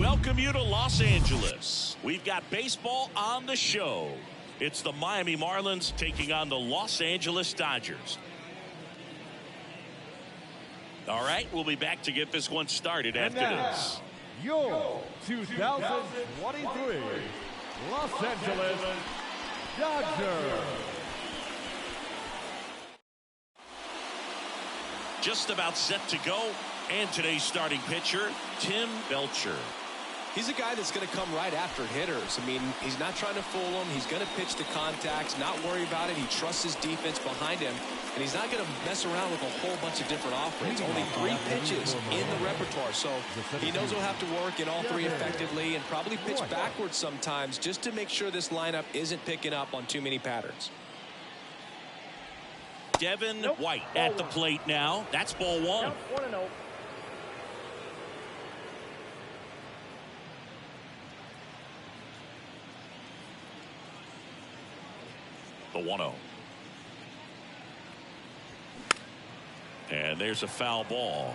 welcome you to Los Angeles. We've got baseball on the show. It's the Miami Marlins taking on the Los Angeles Dodgers. All right, we'll be back to get this one started after this. Your 2023 Los Angeles Dodgers. Just about set to go. And today's starting pitcher, Tim Belcher. He's a guy that's going to come right after hitters. I mean, he's not trying to fool them. He's going to pitch the contacts, not worry about it. He trusts his defense behind him, and he's not going to mess around with a whole bunch of different offerings. Only 3 pitches in the repertoire, so he knows he'll have to work in all 3 effectively and probably pitch backwards sometimes just to make sure this lineup isn't picking up on too many patterns. Devin White at the plate now. That's ball 1. 1-0. The 1-0. And there's a foul ball.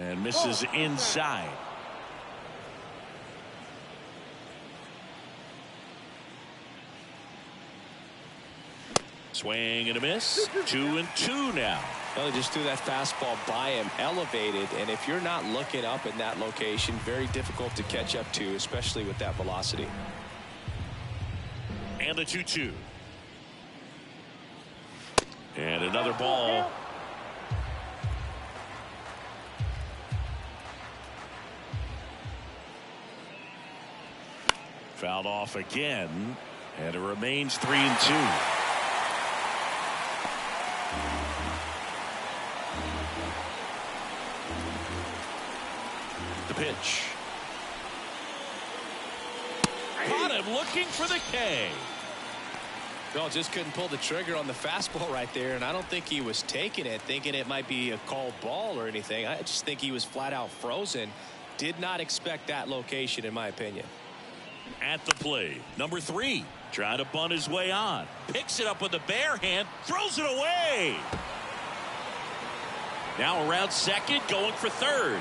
And misses inside. Swing and a miss. 2-2 now. Well, he just threw that fastball by him, elevated, and if you're not looking up in that location, very difficult to catch up to, especially with that velocity. And the 2-2. And another ball. Fouled off again, and it remains 3-2. The pitch. Caught him looking for the K. Well, just couldn't pull the trigger on the fastball right there, and I don't think he was taking it, thinking it might be a called ball or anything. I just think he was flat out frozen. Did not expect that location, in my opinion. At the plate, number 3, trying to bunt his way on. Picks it up with the bare hand, throws it away. Now around second, going for third.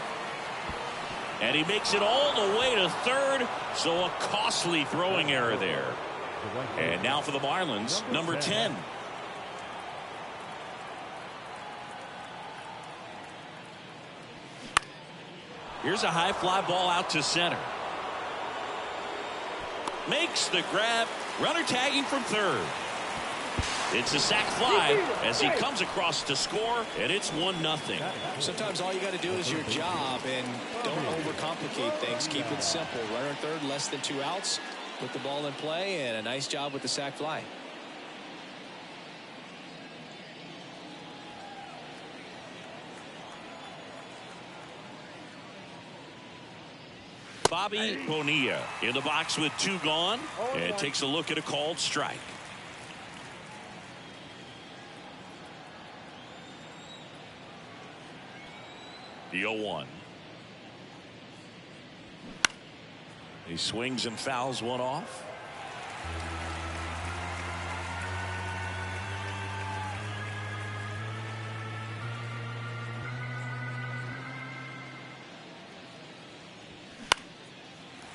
And he makes it all the way to third, so a costly throwing error there. And now for the Marlins, number 10. Here's a high fly ball out to center. Makes the grab, runner tagging from third. It's a sac fly as he comes across to score, and it's 1-0. Sometimes all you got to do is your job and don't overcomplicate things. Keep it simple. Runner third, less than 2 outs. Put the ball in play, and a nice job with the sac fly. Bobby Bonilla in the box with 2 gone, and takes a look at a called strike. The 0-1. He swings and fouls one off.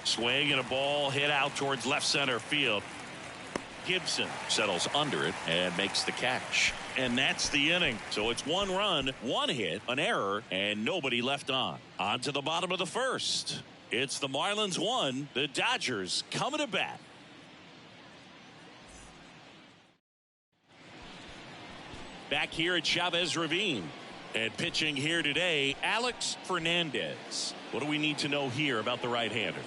Swing and a ball hit out towards left center field. Gibson settles under it and makes the catch. And that's the inning. So it's 1 run, 1 hit, an error, and nobody left on. On to the bottom of the first. It's the Marlins 1, the Dodgers coming to bat. Back here at Chavez Ravine. And pitching here today, Alex Fernandez. What do we need to know here about the right-hander?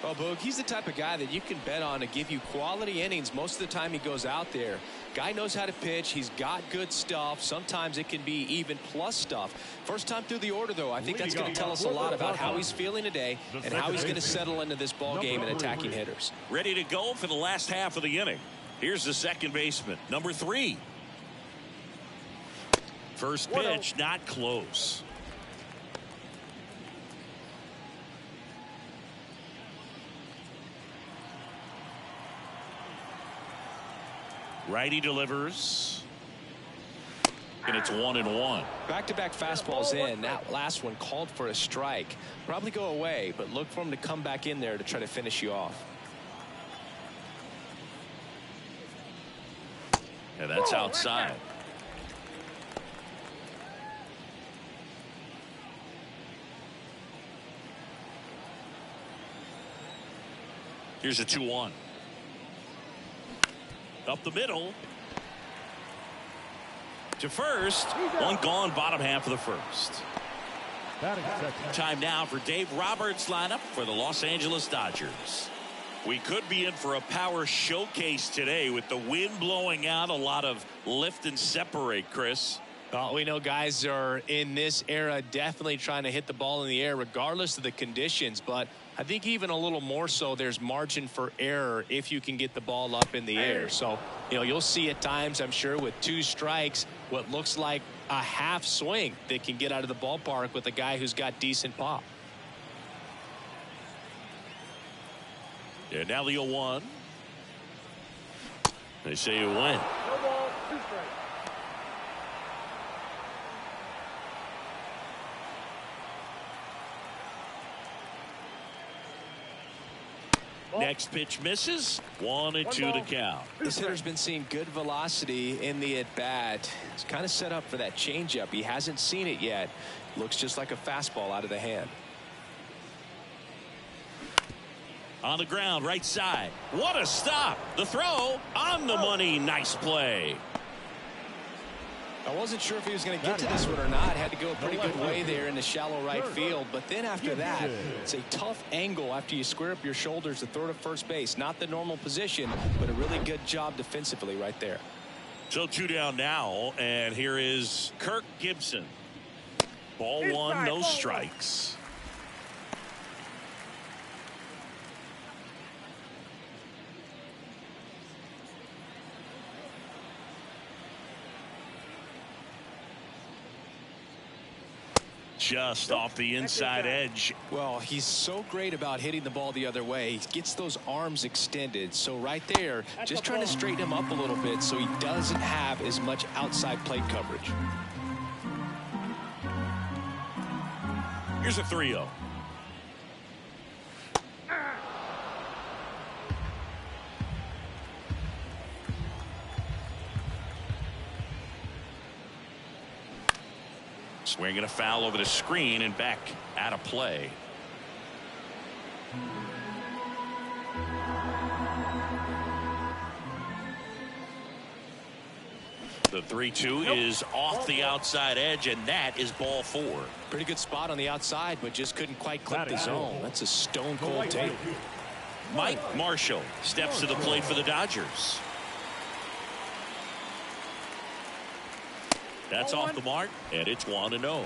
Well, Boog, he's the type of guy that you can bet on to give you quality innings most of the time he goes out there. Guy knows how to pitch. He's got good stuff. Sometimes it can be even plus stuff. First time through the order, though, I think that's going to tell us a lot about how he's feeling today and how he's going to settle into this ball game and attacking hitters. Ready to go for the last half of the inning. Here's the second baseman, number 3. First pitch, not close. Righty delivers. And it's 1-1. Back-to-back fastballs in. That last one called for a strike. Probably go away, but look for him to come back in there to try to finish you off. And that's outside. Here's a 2-1. Up the middle. To first. One gone, bottom half of the first. Time now for Dave Roberts' lineup for the Los Angeles Dodgers. We could be in for a power showcase today with the wind blowing out. A lot of lift and separate, Chris. Well, we know guys are in this era definitely trying to hit the ball in the air regardless of the conditions, but I think even a little more so there's margin for error if you can get the ball up in the air. So, you know, you'll see at times, I'm sure, with 2 strikes, what looks like a half swing that can get out of the ballpark with a guy who's got decent pop. Yeah, now the 0-1. They say it went. No ball, 2 strikes. Next pitch misses. 1-2 to count. This hitter's been seeing good velocity in the at-bat. It's kind of set up for that changeup. He hasn't seen it yet. Looks just like a fastball out of the hand. On the ground, right side. What a stop. The throw on the money. Nice play. I wasn't sure if he was going to get to this one or not. Had to go a pretty good way there in the shallow right field. But then after that, it's a tough angle after you square up your shoulders to throw to first base. Not the normal position, but a really good job defensively right there. So 2 down now, and here is Kirk Gibson. Ball 1, no strikes. Just off the inside edge. Well, he's so great about hitting the ball the other way. He gets those arms extended. So right there, just trying to straighten him up a little bit so he doesn't have as much outside plate coverage. Here's a 3-0. Swinging a foul over the screen and back out of play. The 3-2 is off the outside edge, and that is ball 4. Pretty good spot on the outside, but just couldn't quite clip the zone. That's a stone cold take. Mike Marshall steps to the plate for the Dodgers. That's off the mark, and it's 1-0.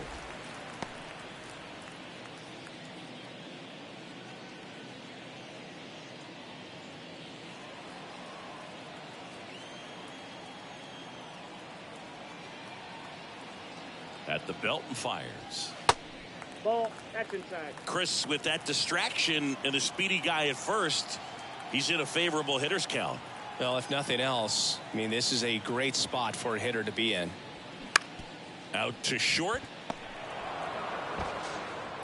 At the belt and fires. Ball, that's inside. Chris, with that distraction and a speedy guy at first, he's in a favorable hitter's count. Well, if nothing else, I mean, this is a great spot for a hitter to be in. Out to short.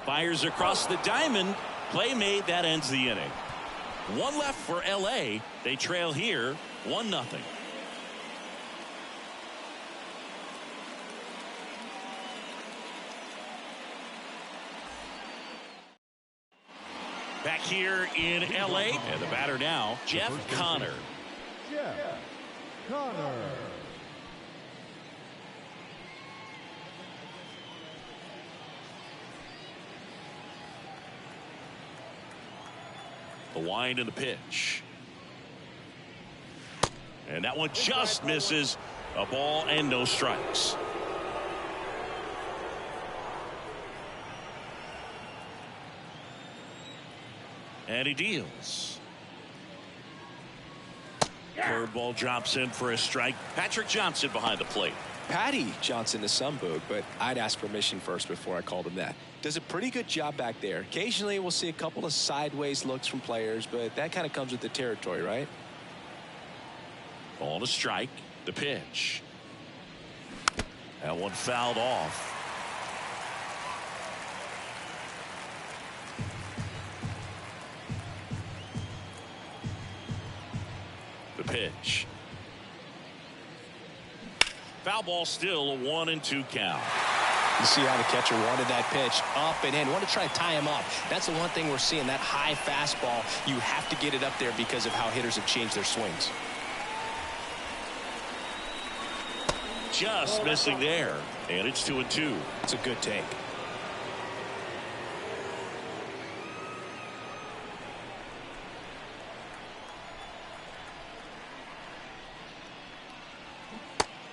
Fires across the diamond. Play made. That ends the inning. 1 left for LA. They trail here 1-0. Back here in LA, and the batter now, Jeff Connor. Jeff Connor. The wind and the pitch. And that one just misses. A ball and no strikes. And he deals. Curveball drops in for a strike. Patrick Johnson behind the plate. Patty Johnson to some boog, but I'd ask permission first before I called him that. Does a pretty good job back there. Occasionally we'll see a couple of sideways looks from players, but that kind of comes with the territory, right? On a strike. The pitch. That one fouled off. The pitch. Foul ball, still a 1-2 count. You see how the catcher wanted that pitch up and in. Want to try to tie him up. That's the one thing we're seeing, that high fastball. You have to get it up there because of how hitters have changed their swings. Just missing there. And it's 2-2. It's a good take.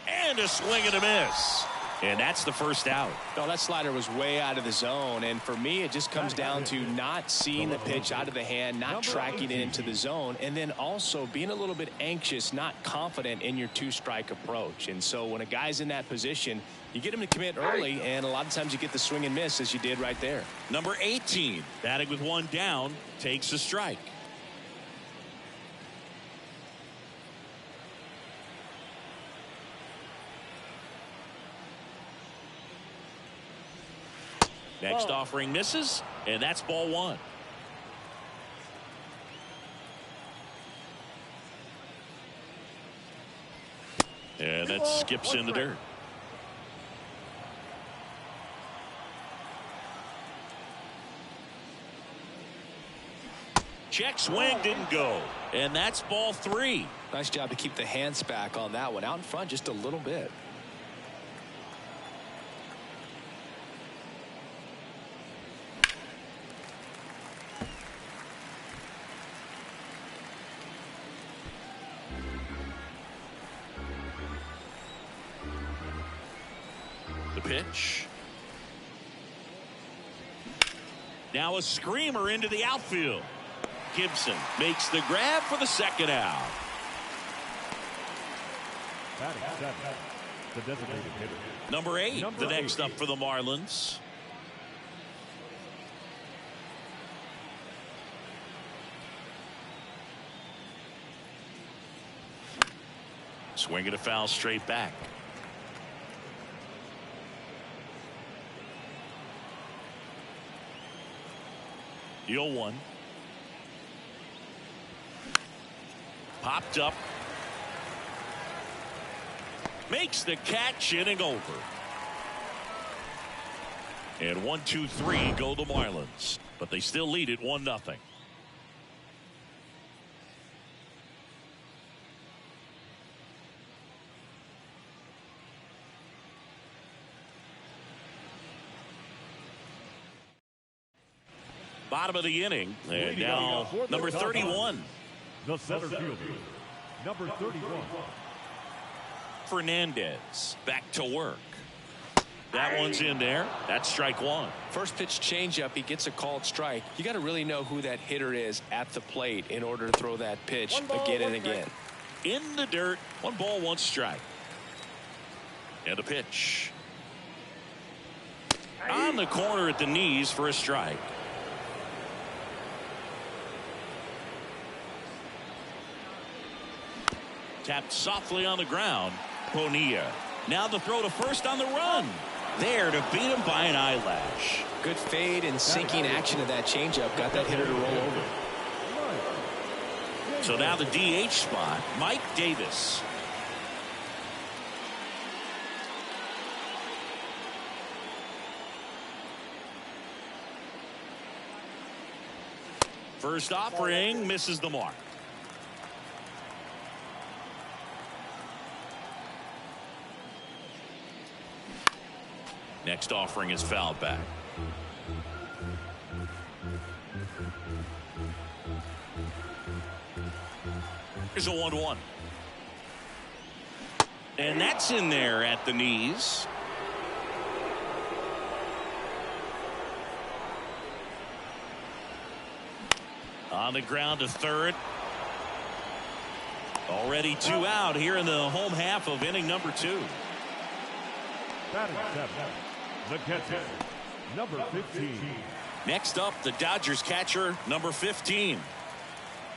And a swing and a miss. And that's the first out. No, that slider was way out of the zone. And for me, it just comes down to not seeing the pitch out of the hand, not tracking it into the zone, and then also being a little bit anxious, not confident in your two-strike approach. And so when a guy's in that position, you get him to commit early, and a lot of times you get the swing and miss as you did right there. Number 18, batting with one down, takes a strike. Next offering misses, and that's ball one. And that skips in the dirt. Check swing, didn't go. And that's ball three. Nice job to keep the hands back on that one. Out in front just a little bit. The pitch. Now a screamer into the outfield. Gibson makes the grab for the second out. Batting seventh, the designated hitter. Number 8, the next up for the Marlins. Swinging a foul straight back. The 0-1. Popped up. Makes the catch, inning over. And 1-2-3 go the Marlins. But they still lead it 1-0. Bottom of the inning, and now number 31. The center fielder, number 31. Fernandez back to work. That one's in there. That's strike one. First pitch changeup, he gets a called strike. You got to really know who that hitter is at the plate in order to throw that pitch again and again. In the dirt, 1 ball, 1 strike. And a pitch. On the corner at the knees for a strike. Tapped softly on the ground. Bonilla. Now the throw to first on the run. There to beat him by an eyelash. Good fade and sinking action of that changeup. Got that hitter to roll over. So now the DH spot, Mike Davis. First offering misses the mark. Next offering is fouled back. Here's a 1-1. And that's in there at the knees. On the ground to third. Already 2 out here in the home half of inning number 2. Batting seventh, the catcher, number 15. Next up, the Dodgers catcher, number 15.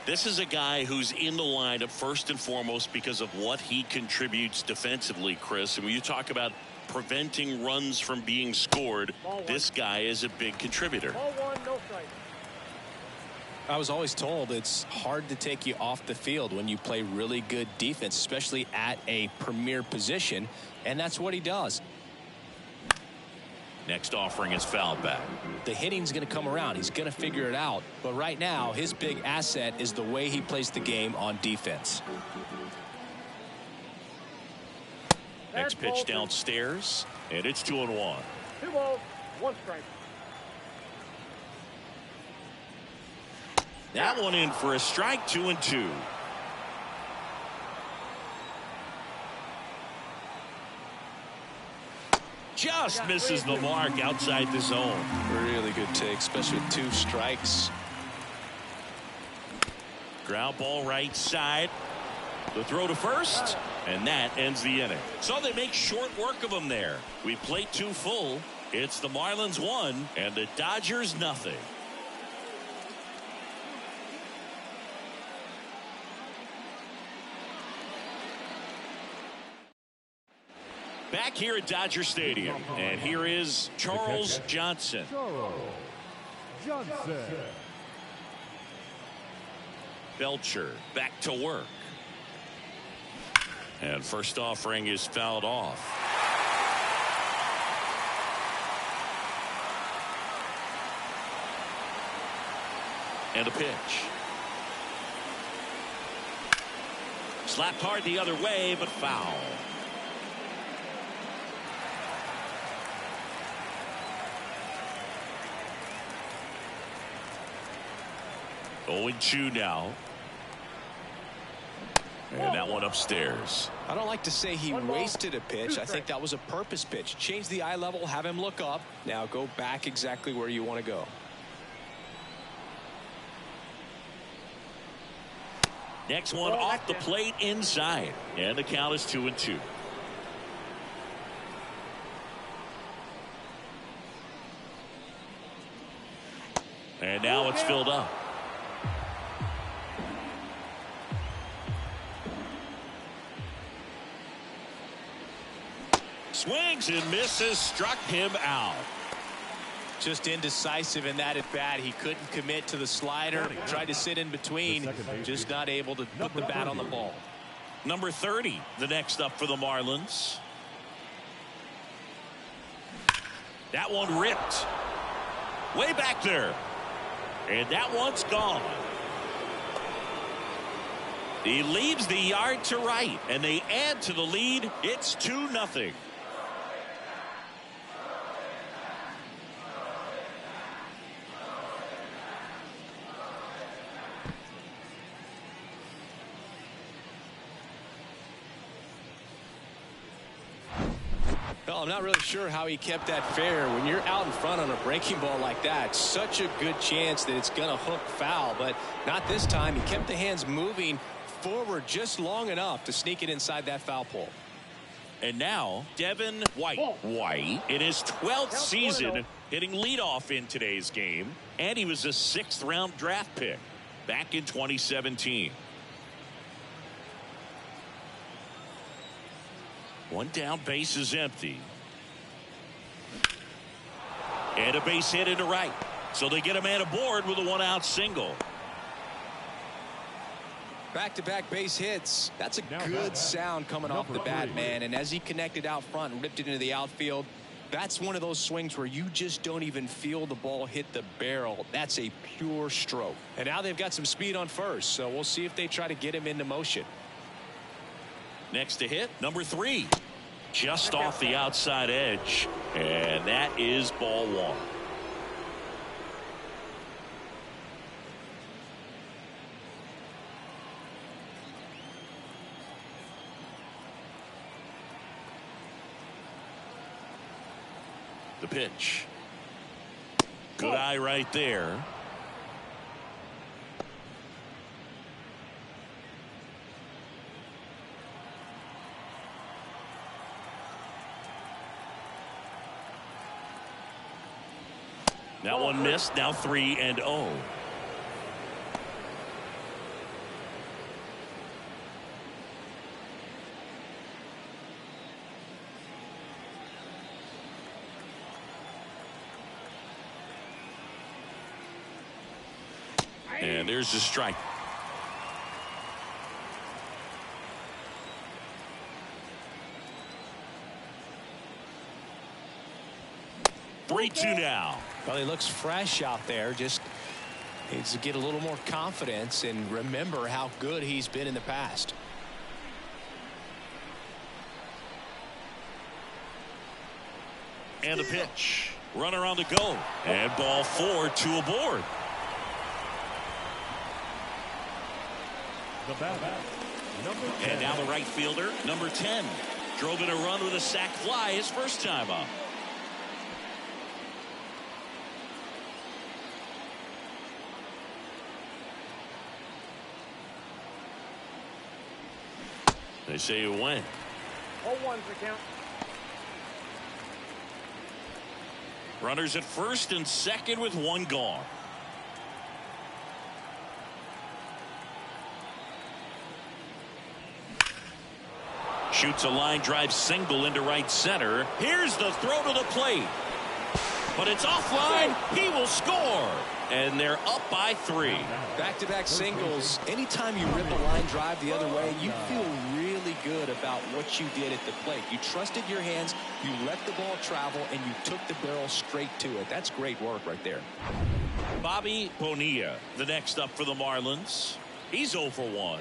This is a guy who's in the lineup first and foremost because of what he contributes defensively, Chris. And when you talk about preventing runs from being scored, this guy is a big contributor. Ball one, no strike. I was always told it's hard to take you off the field when you play really good defense, especially at a premier position, and that's what he does. Next offering is foul back. The hitting's going to come around. He's going to figure it out. But right now, his big asset is the way he plays the game on defense. Next pitch downstairs, and it's 2-1. 2 balls, 1 strike. That one in for a strike, 2-2. Just misses the mark outside the zone. Really good take, especially with 2 strikes. Ground ball right side. The throw to first, and that ends the inning. So they make short work of him there. We played 2 full. It's the Marlins 1 and the Dodgers nothing. Back here at Dodger Stadium, and here is Charles Johnson. Charles Johnson. Belcher back to work. And first offering is fouled off. And a pitch. Slapped hard the other way, but foul. Oh, 2 now. And that one upstairs. I don't like to say he wasted a pitch. I think that was a purpose pitch. Change the eye level, have him look up. Now go back exactly where you want to go. Next one off the plate inside. And the count is 2-2. And now it's filled up. Swings and misses, struck him out. Just indecisive in that at bat. He couldn't commit to the slider. Tried to sit in between. Just not able to put the bat on the ball. Number 30, the next up for the Marlins. That one ripped. Way back there. And that one's gone. He leaves the yard to right. And they add to the lead. It's 2-0. Well, I'm not really sure how he kept that fair. When you're out in front on a breaking ball like that, such a good chance that it's going to hook foul, but not this time. He kept the hands moving forward just long enough to sneak it inside that foul pole. And now Devin White. White in his 12th season hitting leadoff in today's game, and he was a 6th round draft pick back in 2017. One down, base is empty. And a base hit into right. So they get a man aboard with a 1-out single. Back-to-back base hits. That's a good sound coming off the bat, man. And as he connected out front and ripped it into the outfield, that's one of those swings where you just don't even feel the ball hit the barrel. That's a pure stroke. And now they've got some speed on first, so we'll see if they try to get him into motion. Next to hit, number 3. Just off the outside edge. And that is ball 1. The pitch. Good eye right there. That one missed. Now 3-0. And there's the strike. 3-2 now. Well, he looks fresh out there. Just needs to get a little more confidence and remember how good he's been in the past. And the pitch. Runner on the go. And ball 4, 2 aboard. The batter, number 10. And now the right fielder, number 10. Drove in a run with a sac fly his first time up. They say you win. 0-1 for count. Runners at first and second with one gone. Shoots a line drive single into right center. Here's the throw to the plate. But it's offline. He will score. And they're up by 3. Back-to-back singles. Anytime you rip a line drive the other way, you feel really good about what you did at the plate. You trusted your hands, you let the ball travel, and you took the barrel straight to it. That's great work right there. Bobby Bonilla, the next up for the Marlins. He's 0 for 1.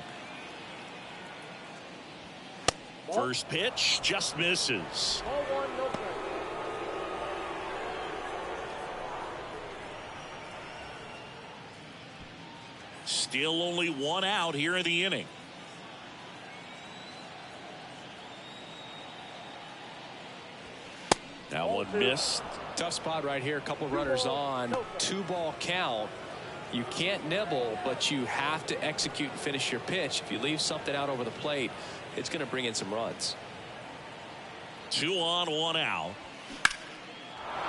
First pitch just misses. 0-1, no strike. Still only 1 out here in the inning. That one missed. Tough spot right here. A couple runners on. 2-ball count. You can't nibble, but you have to execute and finish your pitch. If you leave something out over the plate, it's going to bring in some runs. 2 on, 1 out.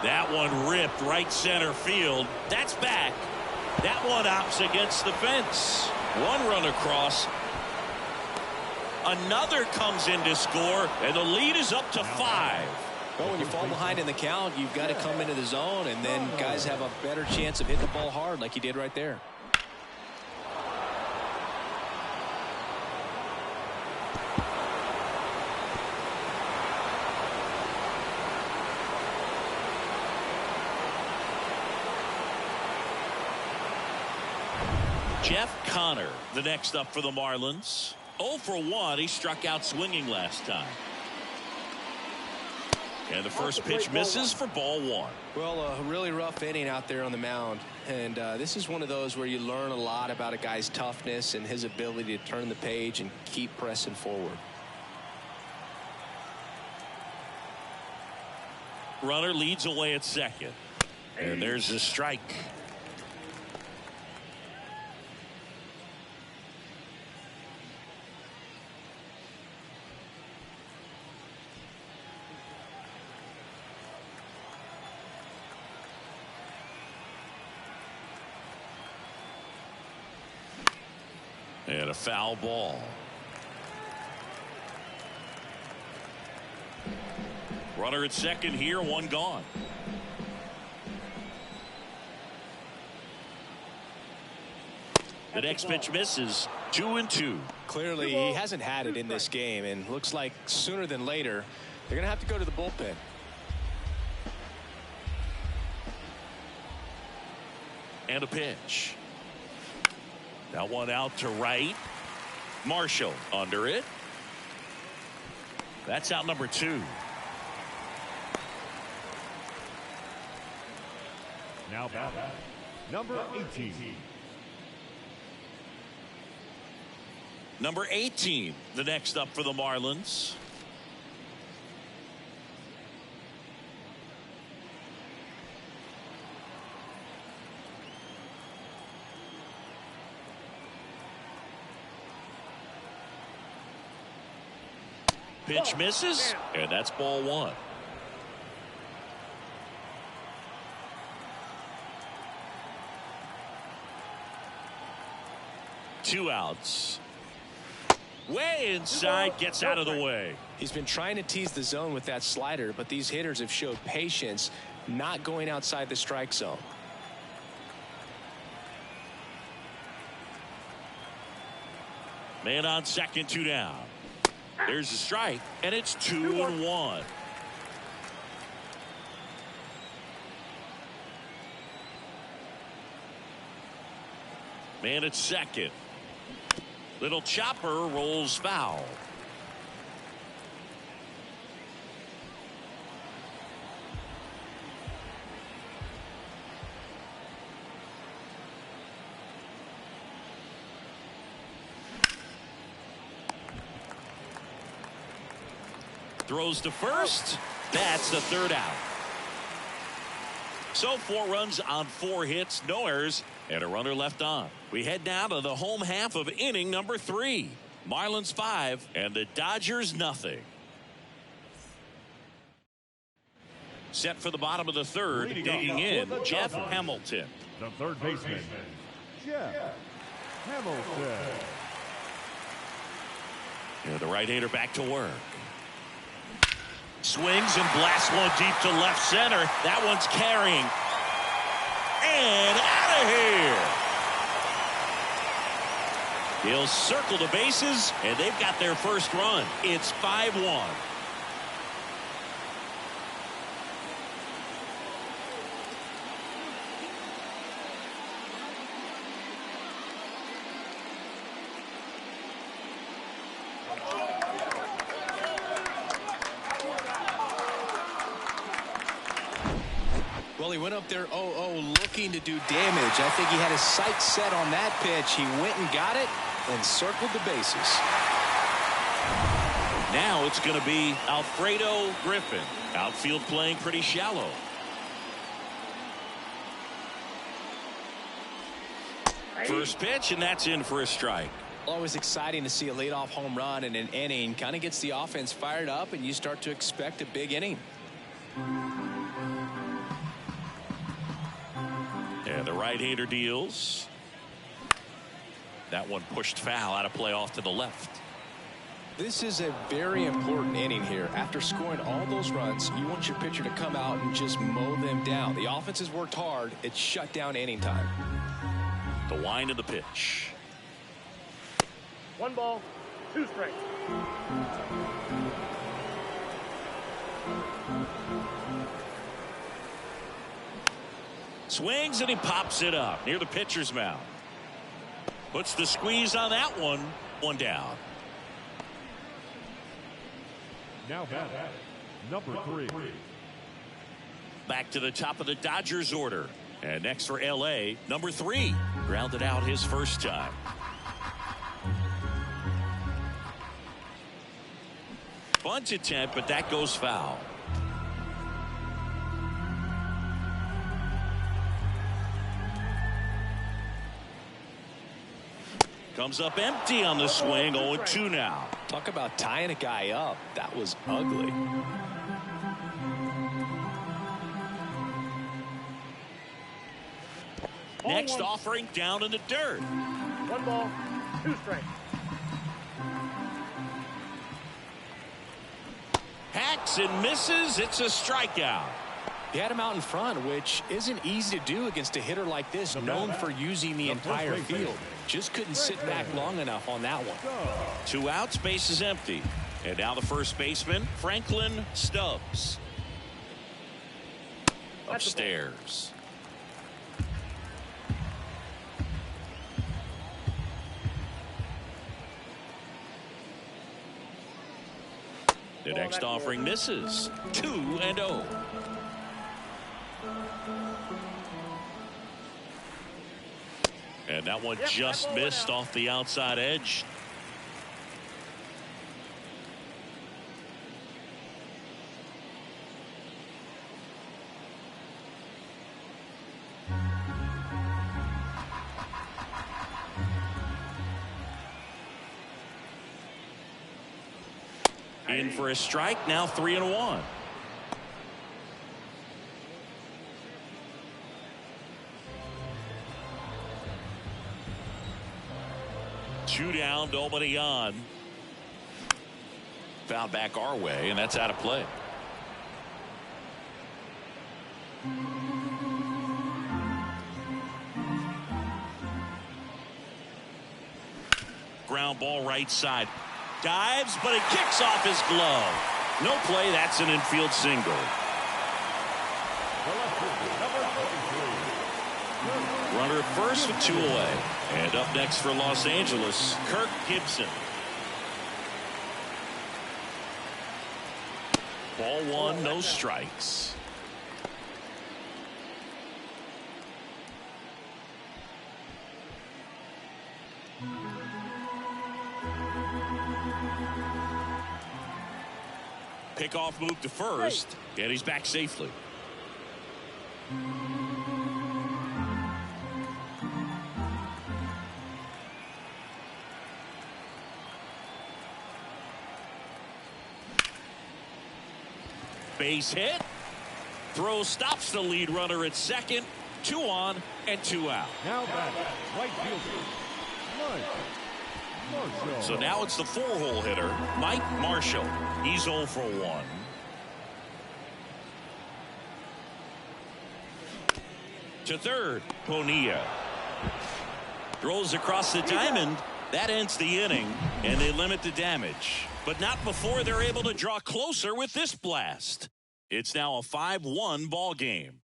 That one ripped right center field. That's back. That one opts against the fence. 1 run across. Another comes in to score, and the lead is up to 5. Well, when you fall behind in the count, you've got to come into the zone, and then guys have a better chance of hitting the ball hard like he did right there. Jeff Connor, the next up for the Marlins. 0 for 1. He struck out swinging last time. And the first pitch misses for ball 1. Well, a really rough inning out there on the mound. And this is one of those where you learn a lot about a guy's toughness and his ability to turn the page and keep pressing forward. Runner leads away at second. And there's the strike. And a foul ball. Runner at second here, 1 gone. The next pitch misses. 2-2. Clearly, he hasn't had it in this game, and looks like sooner than later, they're going to have to go to the bullpen. And a pitch. That one out to right. Marshall under it. That's out number 2. Now batting, number 18. Number 18, the next up for the Marlins. Pitch misses, and that's ball 1. Two outs. Way inside, gets out of the way. He's been trying to tease the zone with that slider, but these hitters have showed patience, not going outside the strike zone. Man on second, 2 down. There's a strike, and it's 2-1. Man at second. Little chopper rolls foul. Throws to first. That's the 3rd out. So 4 runs on 4 hits, no errors, and a runner left on. We head now to the home half of inning number 3. Marlins 5 and the Dodgers nothing. Set for the bottom of the 3rd, digging in, Jeff Hamilton. The third baseman, Jeff Hamilton. And the right-hander back to work. Swings and blasts one deep to left center. That one's carrying. And out of here. He'll circle the bases, and they've got their first run. It's 5-1. Well, he went up there 0-0 looking to do damage. I think he had his sights set on that pitch. He went and got it and circled the bases. Now it's going to be Alfredo Griffin. Outfield playing pretty shallow. First pitch, and that's in for a strike. Always exciting to see a leadoff home run in an inning. Kind of gets the offense fired up, and you start to expect a big inning. And the right-hander deals. That one pushed foul, out of play off to the left. This is a very important inning here. After scoring all those runs, you want your pitcher to come out and just mow them down. The offense has worked hard. It's shut down inning time. The wind of the pitch. 1 ball, 2 strikes. Swings and he pops it up near the pitcher's mound. Puts the squeeze on that one. 1 down. Now batting, number 3. Back to the top of the Dodgers order. And next for LA, number 3. Grounded out his first time. Bunt attempt, but that goes foul. Comes up empty on the swing. 0-2 now. Talk about tying a guy up. That was ugly. Next offering down in the dirt. 1 ball, 2 strikes. Hacks and misses. It's a strikeout. He had him out in front, which isn't easy to do against a hitter like this, known for using the entire field. Just couldn't sit back long enough on that one. 2 outs, base is empty. And now the first baseman, Franklin Stubbs. Upstairs. The next offering misses. 2-0. And that one just missed off the outside edge. In for a strike, now 3-1. Two down, nobody on. Foul back our way, and that's out of play. ground ball right side. Dives, but it kicks off his glove. No play. That's an infield single. Runner at first with 2 away. And up next for Los Angeles, Kirk Gibson. Ball 1, no strikes. Pickoff move to first, and he's back safely. Base hit. Throw stops the lead runner at second. 2 on and 2 out. Now back, right fielder, Mike Marshall. So now it's the 4-hole hitter, Mike Marshall. He's 0 for 1. To third, Bonilla. Throws across the diamond. That ends the inning, and they limit the damage. But not before they're able to draw closer with this blast. It's now a 5-1 ball game.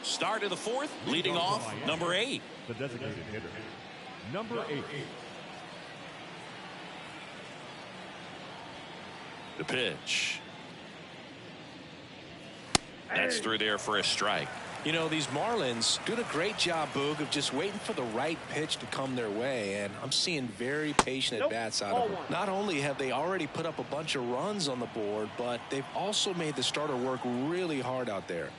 Start of the 4th, leading off, number 8. The designated hitter, number 8. The pitch. That's through there for a strike. You know, these Marlins doing a great job, Boog, of just waiting for the right pitch to come their way, and I'm seeing very patient at-bats out of them. Not only have they already put up a bunch of runs on the board, but they've also made the starter work really hard out there.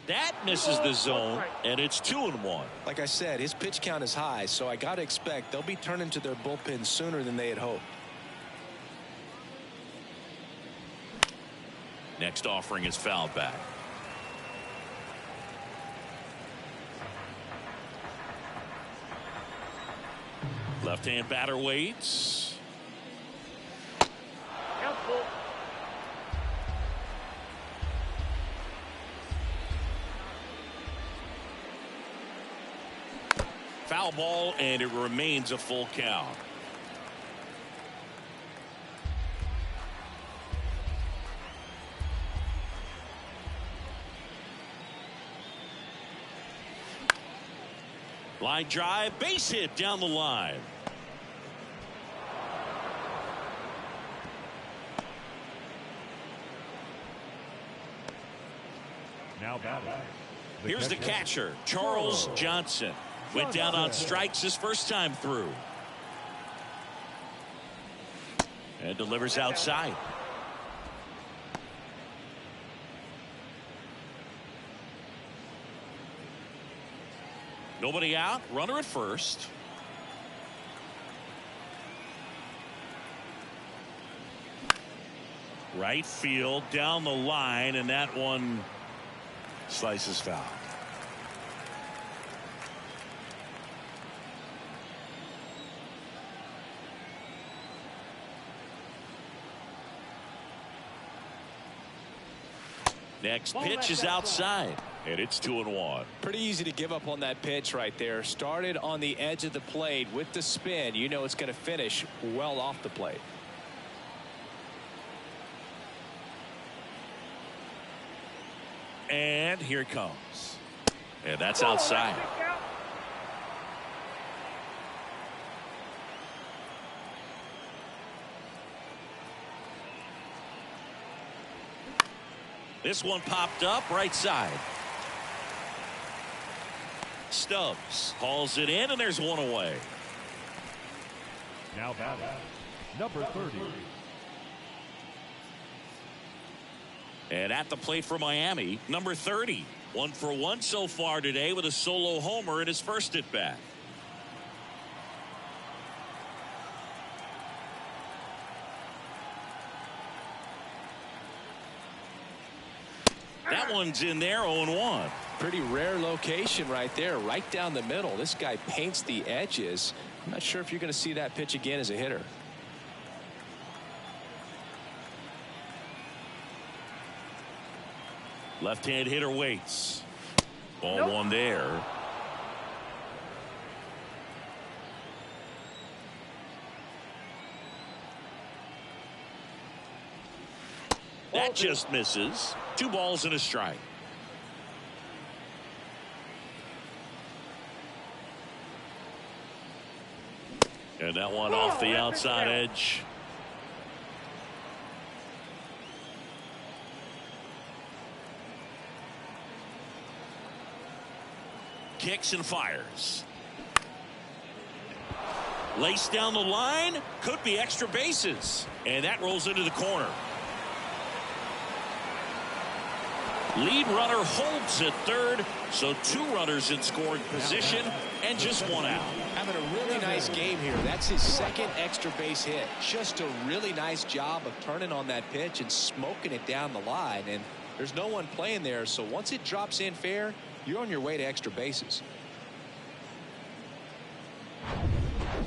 That misses the zone, and it's 2-1. Like I said, his pitch count is high, so I got to expect they'll be turning to their bullpen sooner than they had hoped. Next offering is fouled back. Left-hand batter waits. Foul ball, and it remains a full count. Line drive, base hit down the line. Now batting. Here's the catcher, Charles Johnson. Went down on strikes his first time through. And delivers outside. Nobody out, runner at first. Right field down the line, and that one slices foul. Next pitch is outside, and it's 2-1. Pretty easy to give up on that pitch right there. Started on the edge of the plate with the spin. You know it's going to finish well off the plate. And here it comes. And that's outside. This one popped up right side. Stubbs hauls it in, and there's one away. Now batting, number 30. And at the plate for Miami, number 30. 1 for 1 so far today with a solo homer in his first at bat. That one's in there, 0-1. Pretty rare location right there, right down the middle. This guy paints the edges. I'm not sure if you're going to see that pitch again as a hitter. Left-hand hitter waits. Ball one there. That just misses. 2 balls and a strike. And that one off the outside edge. Kicks and fires. Laced down the line. Could be extra bases. And that rolls into the corner. Lead runner holds at third, so 2 runners in scoring position and just 1 out. Having a really nice game here. That's his 2nd extra base hit. Just a really nice job of turning on that pitch and smoking it down the line. And there's no one playing there, so once it drops in fair, you're on your way to extra bases.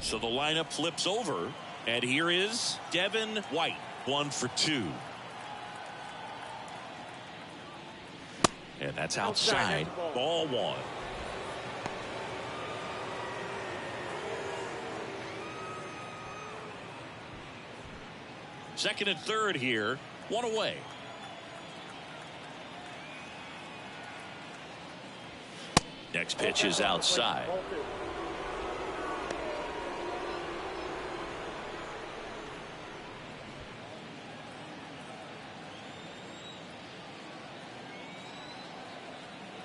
So the lineup flips over, and here is Devin White, 1 for 2. And that's outside. Ball 1. Second and third here. 1 away. Next pitch is outside.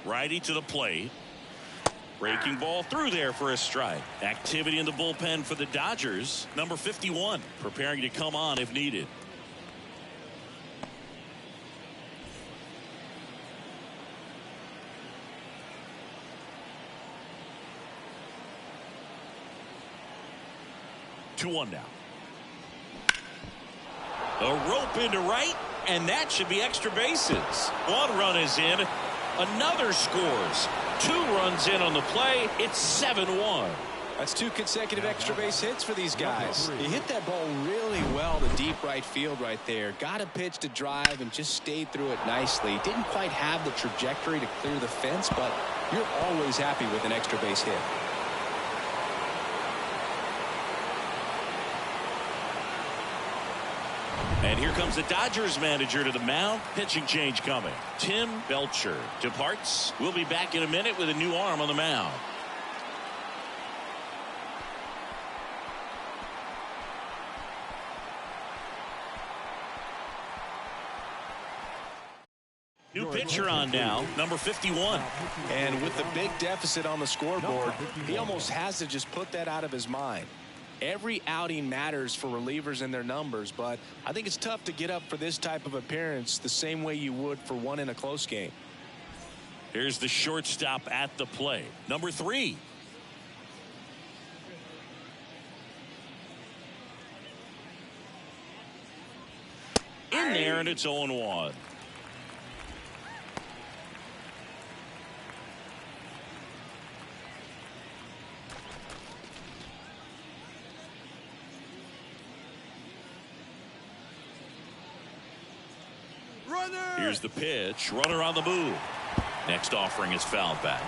Righty to the plate. Breaking ball through there for a strike. Activity in the bullpen for the Dodgers. Number 51 preparing to come on if needed. Two one now. A rope into right, and that should be extra bases. 1 run is in. Another scores. 2 runs in on the play. It's 7-1. That's 2 consecutive extra base hits for these guys. He hit that ball really well to deep right field right there. Got a pitch to drive and just stayed through it nicely. Didn't quite have the trajectory to clear the fence, but you're always happy with an extra base hit. And here comes the Dodgers manager to the mound. Pitching change coming. Tim Belcher departs. We'll be back in a minute with a new arm on the mound. New pitcher on now, number 51. And with the big deficit on the scoreboard, he almost has to just put that out of his mind. Every outing matters for relievers and their numbers, but I think it's tough to get up for this type of appearance the same way you would for one in a close game. Here's the shortstop at the plate, number 3. In there, and it's 0-1. Here's the pitch. Runner on the move. Next offering is fouled back.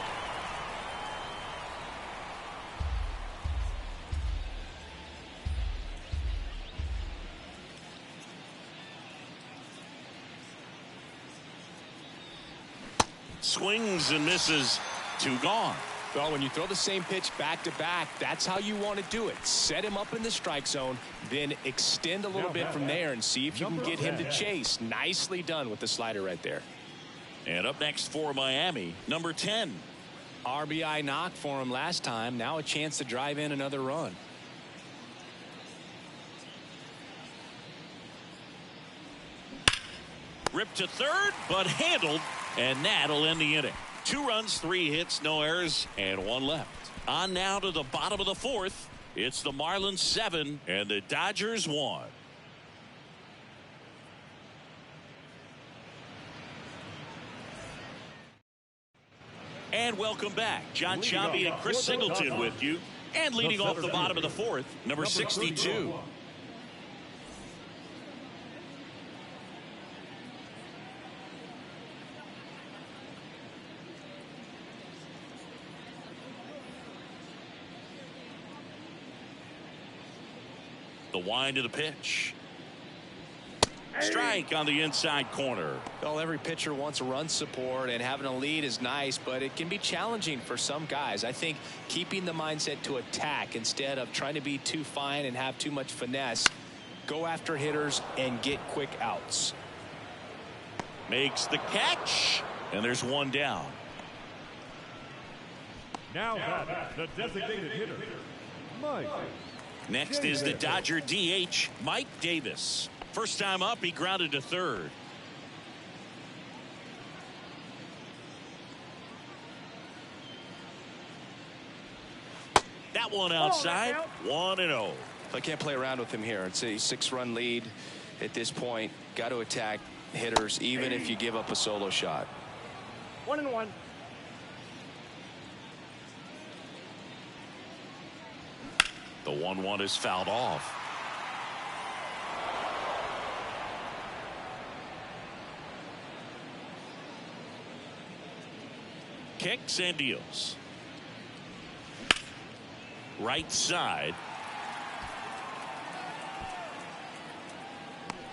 Swings and misses. 2 gone. Well, when you throw the same pitch back to back, that's how you want to do it. Set him up in the strike zone, then extend a little bit from there and see if you can get him to chase. Nicely done with the slider right there. And up next for Miami, number 10. RBI knock for him last time. Now a chance to drive in another run. Ripped to third, but handled, and that'll end the inning. 2 runs, 3 hits, no errors, and 1 left. On now to the bottom of the 4th. It's the Marlins 7 and the Dodgers 1. And welcome back. John Chambi and Chris Singleton with you. And leading off the bottom of the 4th, number 62. The wind of the pitch. Strike on the inside corner. Well, every pitcher wants run support, and having a lead is nice, but it can be challenging for some guys. I think keeping the mindset to attack instead of trying to be too fine and have too much finesse. Go after hitters and get quick outs. Makes the catch, and there's one down. Now batting, the designated hitter, Mike. Next is the Dodger DH, Mike Davis. First time up, he grounded to third. That one outside, 1-0. I can't play around with him here. It's a 6-run lead at this point. Got to attack hitters, even if you give up a solo shot. 1-1. The 1-1 is fouled off. Kicks and deals. Right side.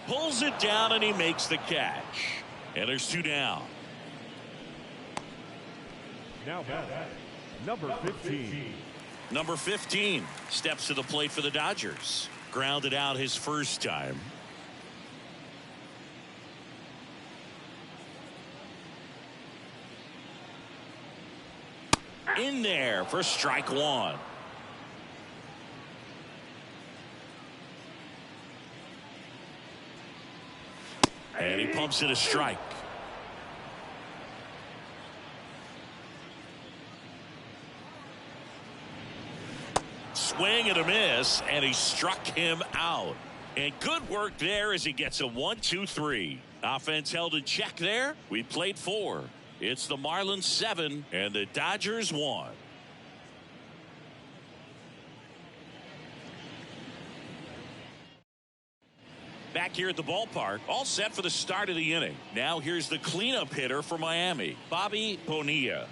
Pulls it down and he makes the catch. And there's 2 down. Now batting, number 15. Number 15 steps to the plate for the Dodgers. Grounded out his first time. In there for strike 1. And he pumps it a strike. Swing and a miss, and he struck him out. And good work there as he gets a 1-2-3. Offense held in check there. We played 4. It's the Marlins 7 and the Dodgers 1. Back here at the ballpark, all set for the start of the inning. Now here's the cleanup hitter for Miami, Bobby Bonilla.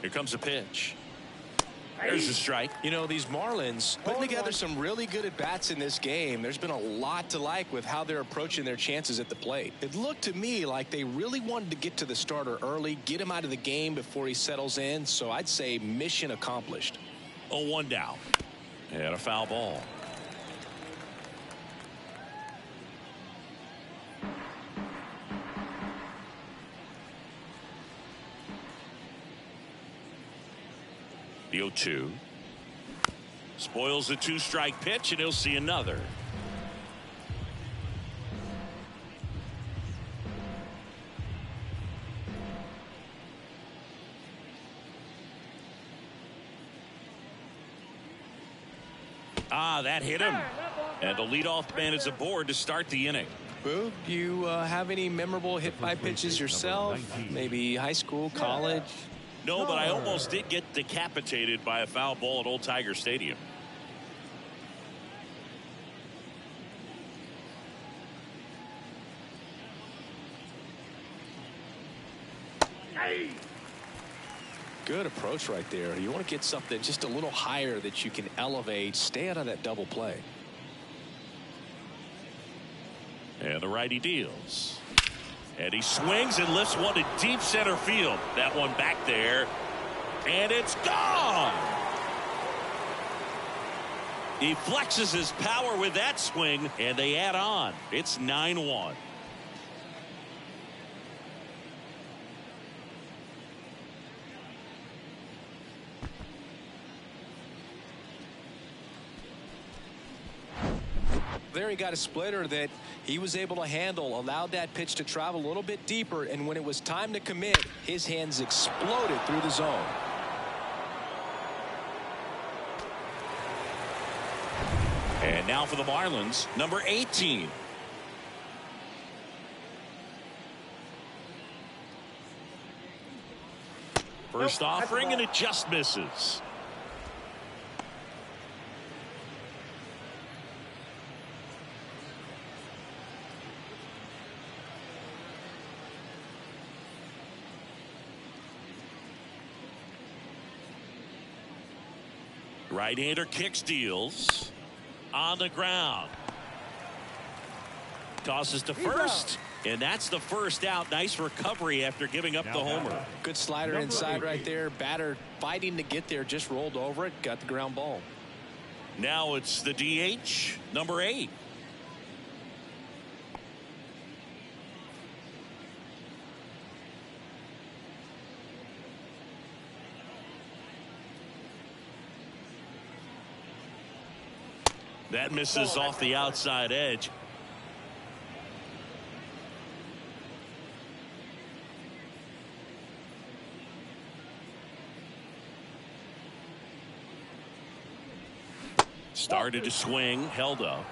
Here comes a pitch. There's a strike. You know, these Marlins putting together some really good at-bats in this game. There's been a lot to like with how they're approaching their chances at the plate. It looked to me like they really wanted to get to the starter early, get him out of the game before he settles in. So I'd say mission accomplished. 0-1 down. And a foul ball. The 0-2. Spoils the 2-strike pitch, and he'll see another. That hit him. And the leadoff man is aboard to start the inning. Boog, do you have any memorable hit-by pitches yourself? Maybe high school, college? No, but I almost did get decapitated by a foul ball at Old Tiger Stadium. Good approach right there. You want to get something just a little higher that you can elevate. Stay out of that double play. And the righty deals. And he swings and lifts one to deep center field. That one back there. And it's gone. He flexes his power with that swing, and they add on. It's 9-1. There he got a splitter that he was able to handle, allowed that pitch to travel a little bit deeper, and when it was time to commit, his hands exploded through the zone. And now for the Marlins, number 18. First offering, and it just misses. Right-hander kicks, deals on the ground. Tosses to first, and that's the first out. Nice recovery after giving up the homer. Good slider inside right there. Batter fighting to get there, just rolled over it, got the ground ball. Now it's the DH, number 8. That misses off the outside edge. Started to swing, held up.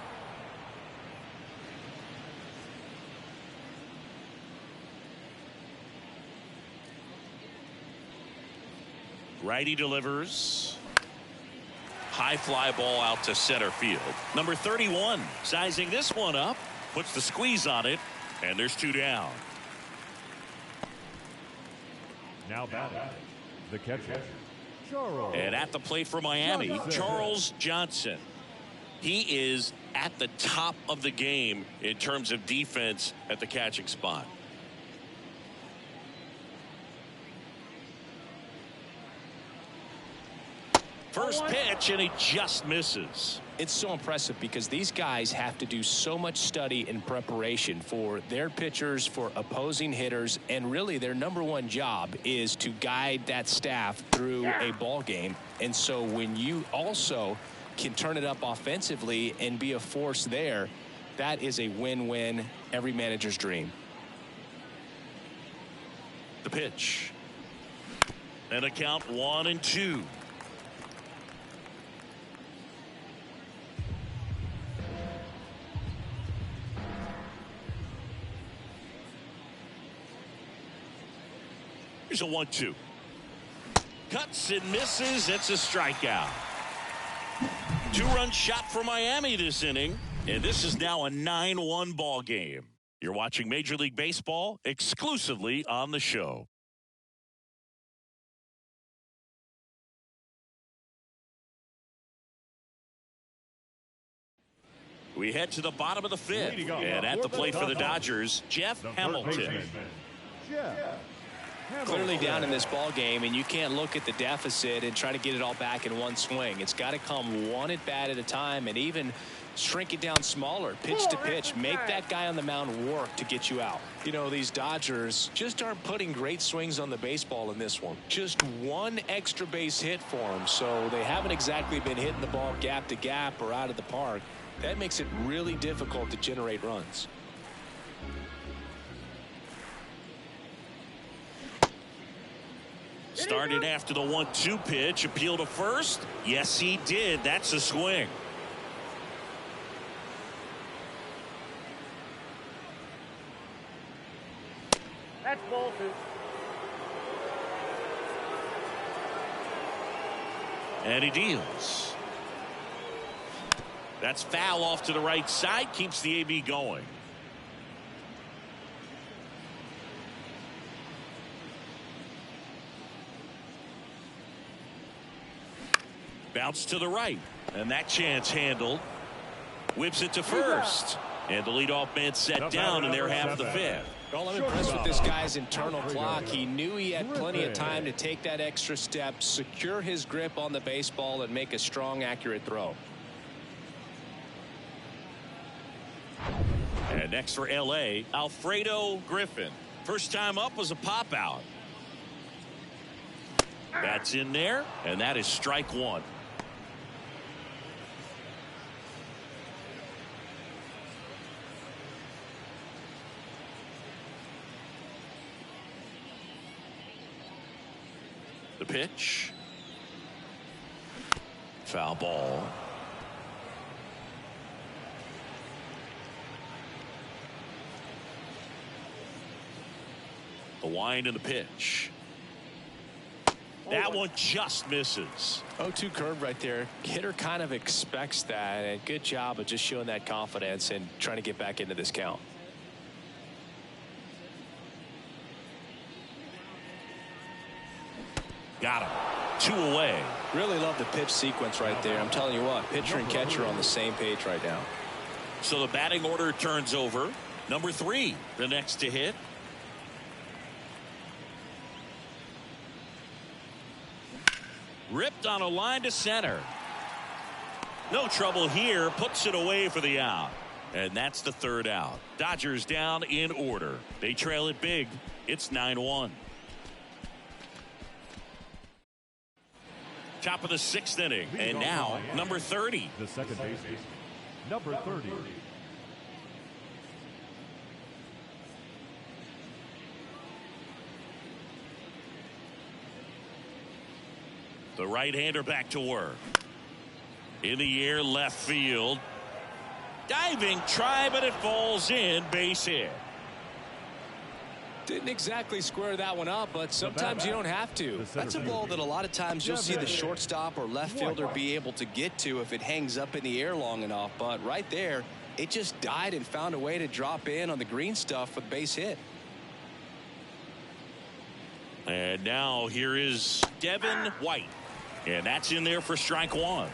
Righty delivers. High fly ball out to center field. Number 31 sizing this one up, puts the squeeze on it, and there's 2 down. Now batting, the catcher, Charles. And at the plate for Miami, Charles Johnson. He is at the top of the game in terms of defense at the catching spot. First pitch, and he just misses. It's so impressive because these guys have to do so much study and preparation for their pitchers, for opposing hitters, and really their number one job is to guide that staff through a ball game. And so when you also can turn it up offensively and be a force there, that is a win-win, every manager's dream. The pitch. And a count 1-2. Here's a 1-2. Cuts and misses. It's a strikeout. 2-run shot for Miami this inning, and this is now a 9-1 ball game. You're watching Major League Baseball exclusively on the show. We head to the bottom of the 5th, and at the plate for the Dodgers, Jeff Hamilton. Clearly down in this ball game, and you can't look at the deficit and try to get it all back in one swing. It's got to come one at bat at a time, and even shrink it down smaller, pitch to pitch. Make that guy on the mound work to get you out. You know, these Dodgers just aren't putting great swings on the baseball in this one. Just one extra base hit for them, so they haven't exactly been hitting the ball gap to gap or out of the park. That makes it really difficult to generate runs. Started after the 1-2 pitch. Appeal to first. Yes, he did. That's a swing. That's ball 2. And he deals. That's foul off to the right side. Keeps the AB going. Bounce to the right, and that chance handled. Whips it to first, and the leadoff man set down, and they're half the 5th. Well, I'm impressed with this guy's internal clock. He knew he had plenty of time to take that extra step, secure his grip on the baseball, and make a strong, accurate throw. And next for L.A., Alfredo Griffin. First time up was a pop out. That's in there, and that is strike 1. The pitch. Foul ball. The wind and the pitch. That one just misses. 0-2 curve right there. Hitter kind of expects that, and good job of just showing that confidence and trying to get back into this count. Got him. 2 away. Really love the pitch sequence right there. I'm telling you what, pitcher and catcher are on the same page right now. So the batting order turns over. Number 3, the next to hit. Ripped on a line to center. No trouble here. Puts it away for the out. And that's the 3rd out. Dodgers down in order. They trail it big. It's 9-1. Top of the 6th inning. And now number 30. The second baseman, number 30. The right-hander back to work. In the air, left field. Diving try, but it falls in. Base hit. Didn't exactly square that one up, but sometimes you don't have to. That's a ball that a lot of times you'll see the shortstop or left fielder be able to get to if it hangs up in the air long enough. But right there, it just died and found a way to drop in on the green stuff with base hit. And now here is Devin White. And that's in there for strike 1.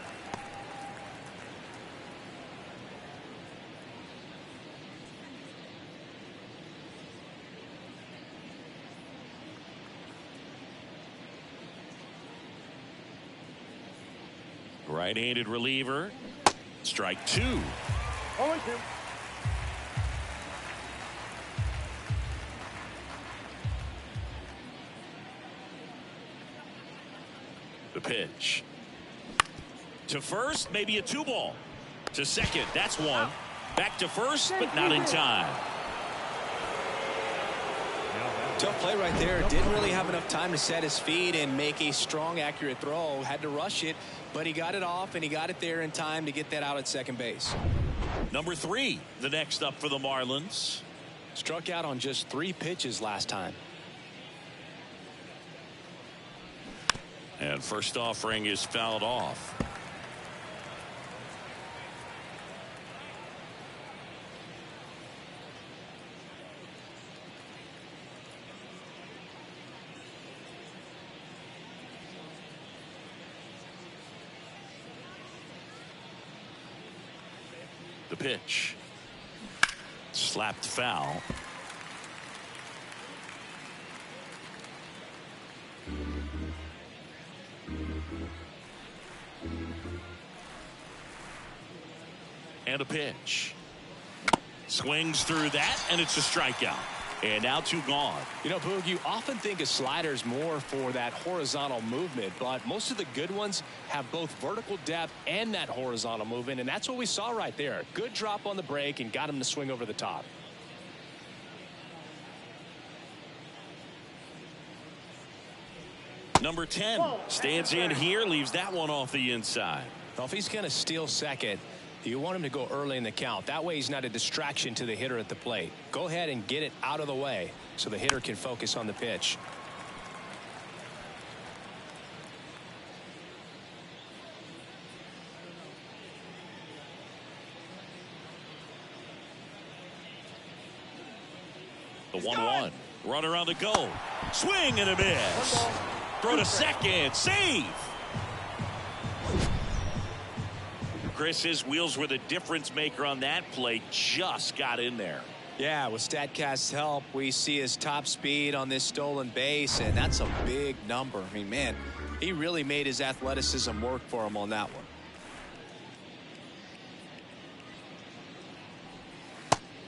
Right-handed reliever. Strike 2. 0-2. The pitch. To first, maybe a 2-ball. To second, that's 1. Back to first, but not in time. Tough play right there. Didn't really have enough time to set his feet and make a strong, accurate throw. Had to rush it, but he got it off, and he got it there in time to get that out at second base. Number 3, the next up for the Marlins. Struck out on just 3 pitches last time. And first offering is fouled off. The pitch. Slapped foul. And a pitch. Swings through that, and it's a strikeout. And now 2 gone. You know, Boog, you often think of sliders more for that horizontal movement, but most of the good ones have both vertical depth and that horizontal movement, and that's what we saw right there. Good drop on the break and got him to swing over the top. Number 10 stands in here, leaves that one off the inside. Well, if he's going to steal second, you want him to go early in the count. That way he's not a distraction to the hitter at the plate. Go ahead and get it out of the way so the hitter can focus on the pitch. The 1-1. Runner on the go. Swing and a miss. Throw to second. Save. Chris, his wheels were the difference maker on that play. Just got in there. Yeah, with StatCast's help, we see his top speed on this stolen base, and that's a big number. I mean, man, he really made his athleticism work for him on that one.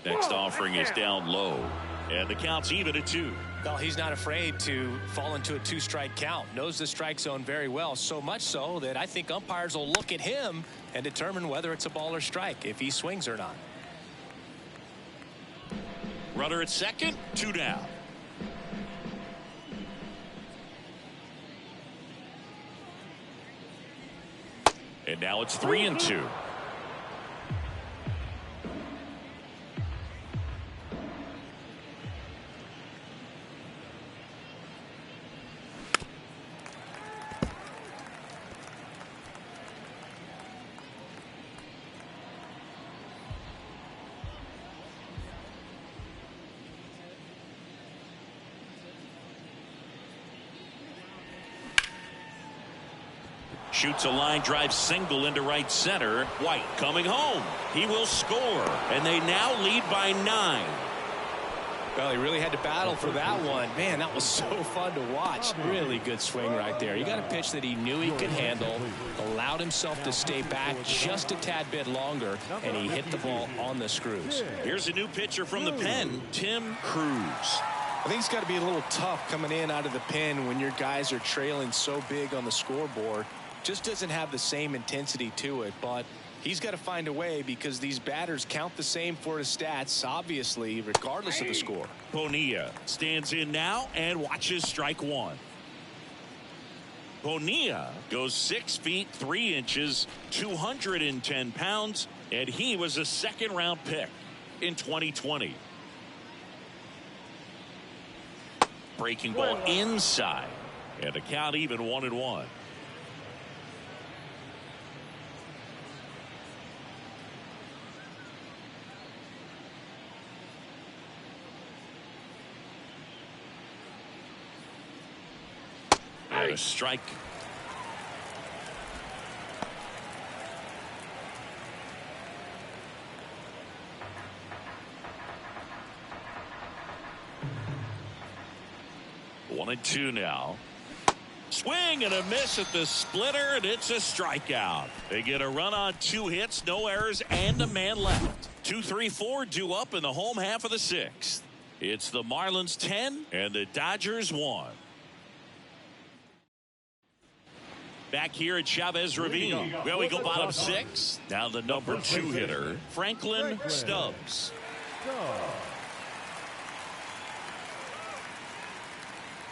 Next offering is down low, and the count's even at 2. Well, he's not afraid to fall into a 2-strike count. Knows the strike zone very well, so much so that I think umpires will look at him and determine whether it's a ball or strike, if he swings or not. Runner at second, 2 down. And now it's 3-2. Shoots a line drive single into right center. White coming home. He will score. And they now lead by 9. Well, he really had to battle for that one. Man, that was so fun to watch. Really good swing right there. He got a pitch that he knew he could handle, allowed himself to stay back just a tad bit longer, and he hit the ball on the screws. Here's a new pitcher from the pen, Tim Cruz. I think it's got to be a little tough coming in out of the pen when your guys are trailing so big on the scoreboard. Just doesn't have the same intensity to it, but he's got to find a way because these batters count the same for his stats, obviously, regardless of the score. Bonilla stands in now and watches strike 1. Bonilla goes 6 feet 3 inches, 210 pounds, and he was a second-round pick in 2020. Breaking ball inside, and a count even 1-1. And a strike. One and two now. Swing and a miss at the splitter, and it's a strikeout. They get a run on 2 hits, no errors, and a man left. 2-3-4 due up in the home half of the 6th. It's the Marlins 10 and the Dodgers 1. Back here at Chavez Ravine. Well, we go bottom 6. Now the number 2 hitter, Franklin Stubbs.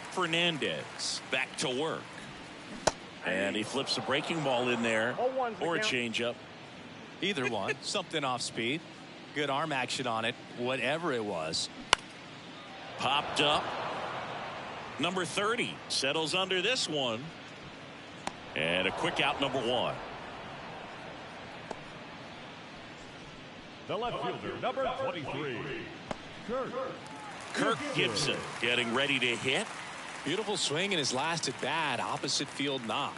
Fernandez back to work. And he flips a breaking ball in there or a changeup. Either one. Something off speed. Good arm action on it. Whatever it was. Popped up. Number 30 settles under this one. And a quick out, number 1. The left fielder, number 23, Kirk Gibson getting ready to hit. Beautiful swing in his last at bat. Opposite field knock.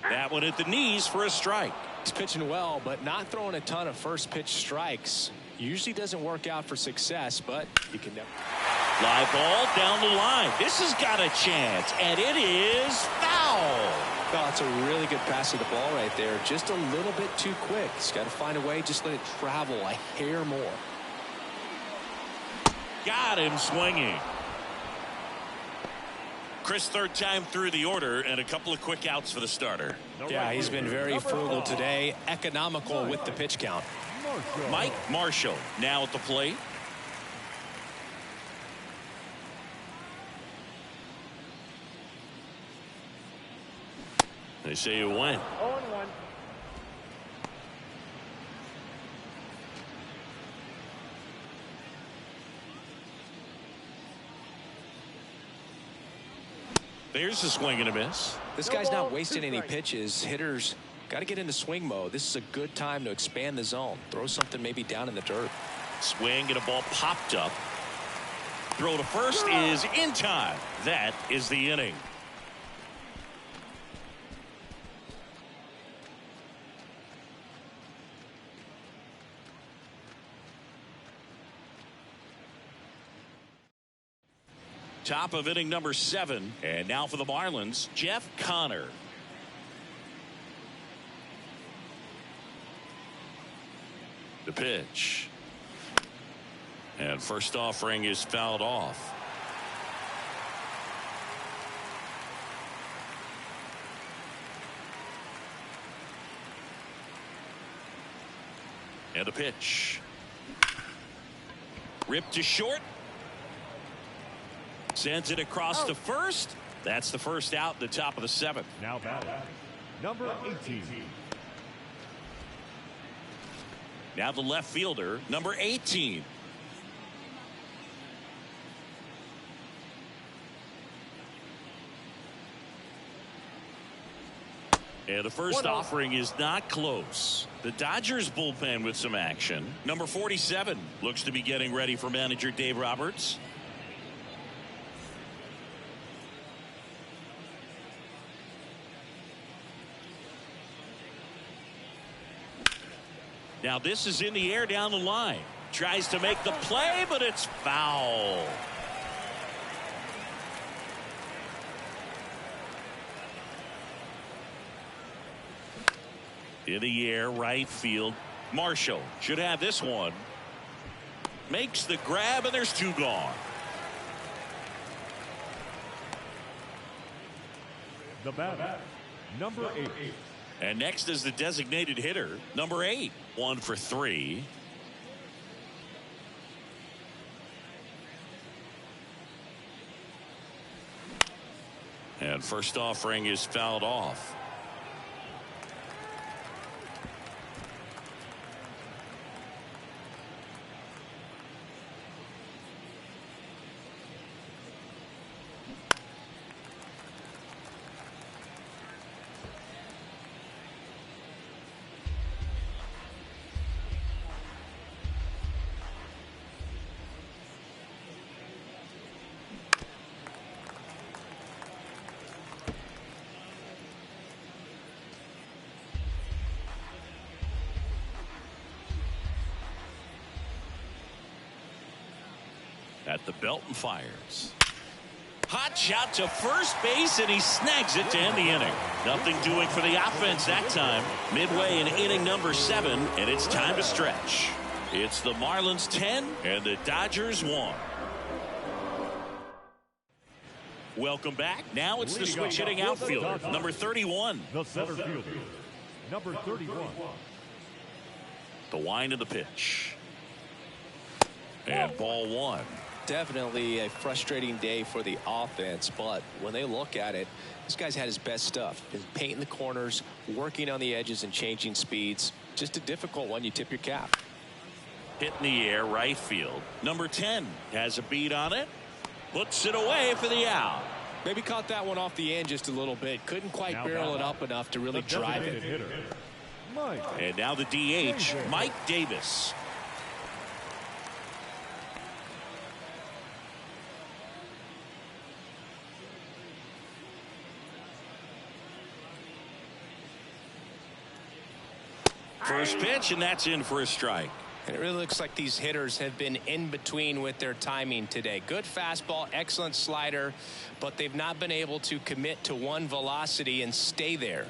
That one at the knees for a strike. He's pitching well, but not throwing a ton of first pitch strikes. Usually doesn't work out for success, but you can never. Fly ball down the line. This has got a chance, and it is foul. Well, it's a really good pass of the ball right there. Just a little bit too quick. He's got to find a way. Just let it travel a hair more. Got him swinging. Chris, third time through the order, and a couple of quick outs for the starter. Yeah, he's been very frugal today. Economical with the pitch count. Mike Marshall now at the plate. They say you win. 0-1. There's a swing and a miss. This guy's not wasting any pitches. Hitters got to get into swing mode. This is a good time to expand the zone. Throw something maybe down in the dirt. Swing and a ball popped up. Throw to first is in time. That is the inning. Top of inning number 7. And now for the Marlins, Jeff Connor. The pitch. And first offering is fouled off. And a pitch. Ripped to short. Sends it across to first. That's the first out, the top of the 7th. now batting, number 18. Now the left fielder, number 18. And the first offering is not close. The Dodgers bullpen with some action. Number 47 looks to be getting ready for manager Dave Roberts. Now this is in the air down the line. Tries to make the play, but it's foul. In the air, right field. Marshall should have this one. Makes the grab, and there's two gone. The batter, number 8. And next is the designated hitter, number 8. 1 for 3. And first offering is fouled off. At the belt and fires. Hot shot to first base, and he snags it to end the inning. Nothing doing for the offense that time. Midway in inning number 7, and it's time to stretch. It's the Marlins 10 and the Dodgers 1. Welcome back. Now it's the switch hitting outfielder, number 31. The center fielder, number 31. The wind of the pitch. And ball 1. Definitely a frustrating day for the offense, but when they look at it, this guy's had his best stuff. Been painting the corners, working on the edges, and changing speeds. Just a difficult one. You tip your cap. Hit in the air, right field. Number 10 has a beat on it. Puts it away for the out. Maybe caught that one off the end just a little bit. Couldn't quite barrel it up enough to really drive it. Hitter, Mike. And now the DH, Mike Davis. First pitch, and that's in for a strike. And it really looks like these hitters have been in between with their timing today. Good fastball, excellent slider, but they've not been able to commit to one velocity and stay there.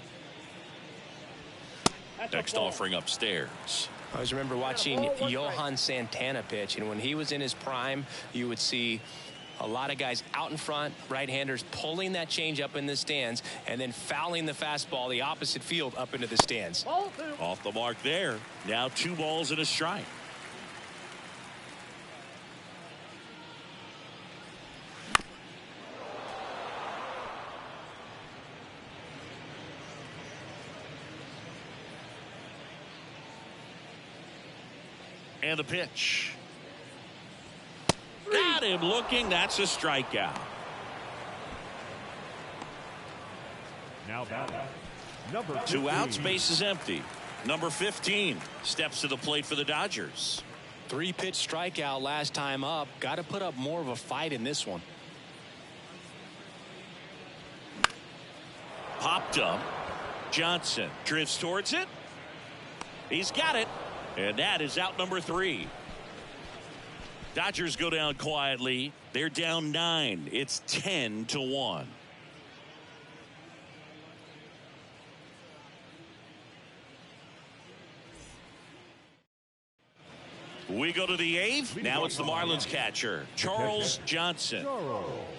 Next offering upstairs. I always remember watching Johan Santana pitch, and when he was in his prime, you would see a lot of guys out in front, right-handers pulling that change up in the stands and then fouling the fastball the opposite field up into the stands. Off the mark there. Now 2 balls and a strike. And the pitch. Got him looking. That's a strikeout. Now batting, number 2 outs, 15. base is empty. Number 15 steps to the plate for the Dodgers. 3-pitch strikeout last time up. Got to put up more of a fight in this one. Popped up. Johnson drifts towards it. He's got it. And that is out number 3. Dodgers go down quietly. They're down 9. It's 10-1. We go to the 8th. Now it's the Marlins catcher, Charles Johnson.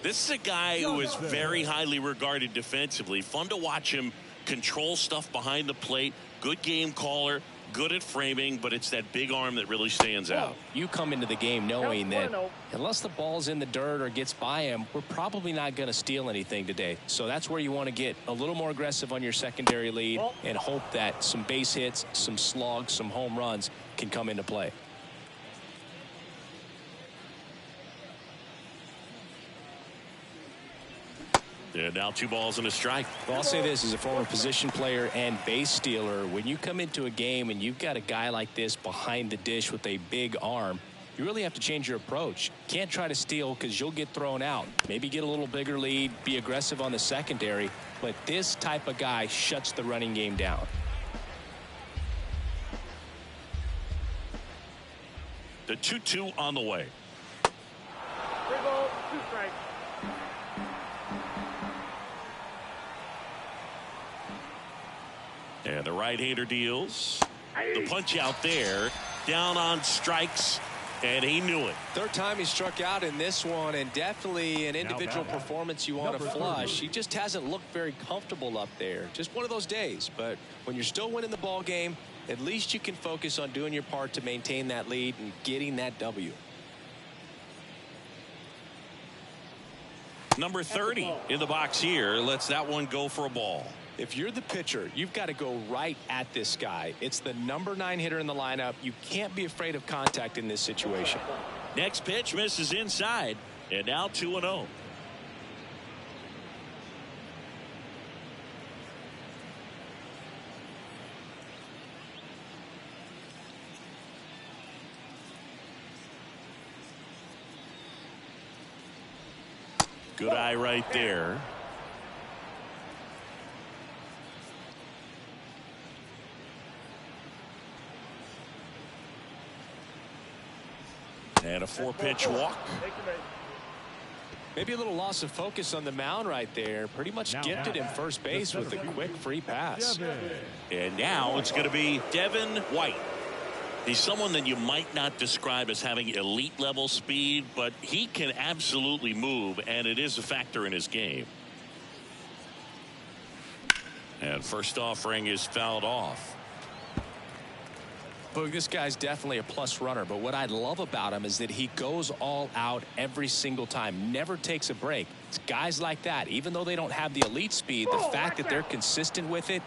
This is a guy who is very highly regarded defensively. Fun to watch him control stuff behind the plate. Good game caller. Good at framing, but it's that big arm that really stands out. You come into the game knowing that unless the ball's in the dirt or gets by him, we're probably not going to steal anything today. So that's where you want to get a little more aggressive on your secondary lead and hope that some base hits, some slugs, some home runs can come into play. And now 2 balls and a strike. Well, I'll say this as a former position player and base stealer. When you come into a game and you've got a guy like this behind the dish with a big arm, you really have to change your approach. Can't try to steal because you'll get thrown out. Maybe get a little bigger lead, be aggressive on the secondary. But this type of guy shuts the running game down. The 2-2 on the way. 3 balls, 2 strikes. And the right-hander deals. The punch out there. Down on strikes. And he knew it. Third time he struck out in this one, and definitely an individual performance you want to flush. He just hasn't looked very comfortable up there. Just one of those days. But when you're still winning the ball game, at least you can focus on doing your part to maintain that lead and getting that W. Number 30 in the box here. Lets that one go for a ball. If you're the pitcher, you've got to go right at this guy. It's the number 9 hitter in the lineup. You can't be afraid of contact in this situation. Next pitch misses inside. And now 2-0. Good eye right there. And a 4-pitch walk. Maybe a little loss of focus on the mound right there. Pretty much gifted him first base with a quick free pass. And now it's going to be Devin White. He's someone that you might not describe as having elite level speed, but he can absolutely move, and it is a factor in his game. And first offering is fouled off. Look, this guy's definitely a plus runner, but what I love about him is that he goes all out every single time, never takes a break. It's guys like that, even though they don't have the elite speed, the fact that they're consistent with it,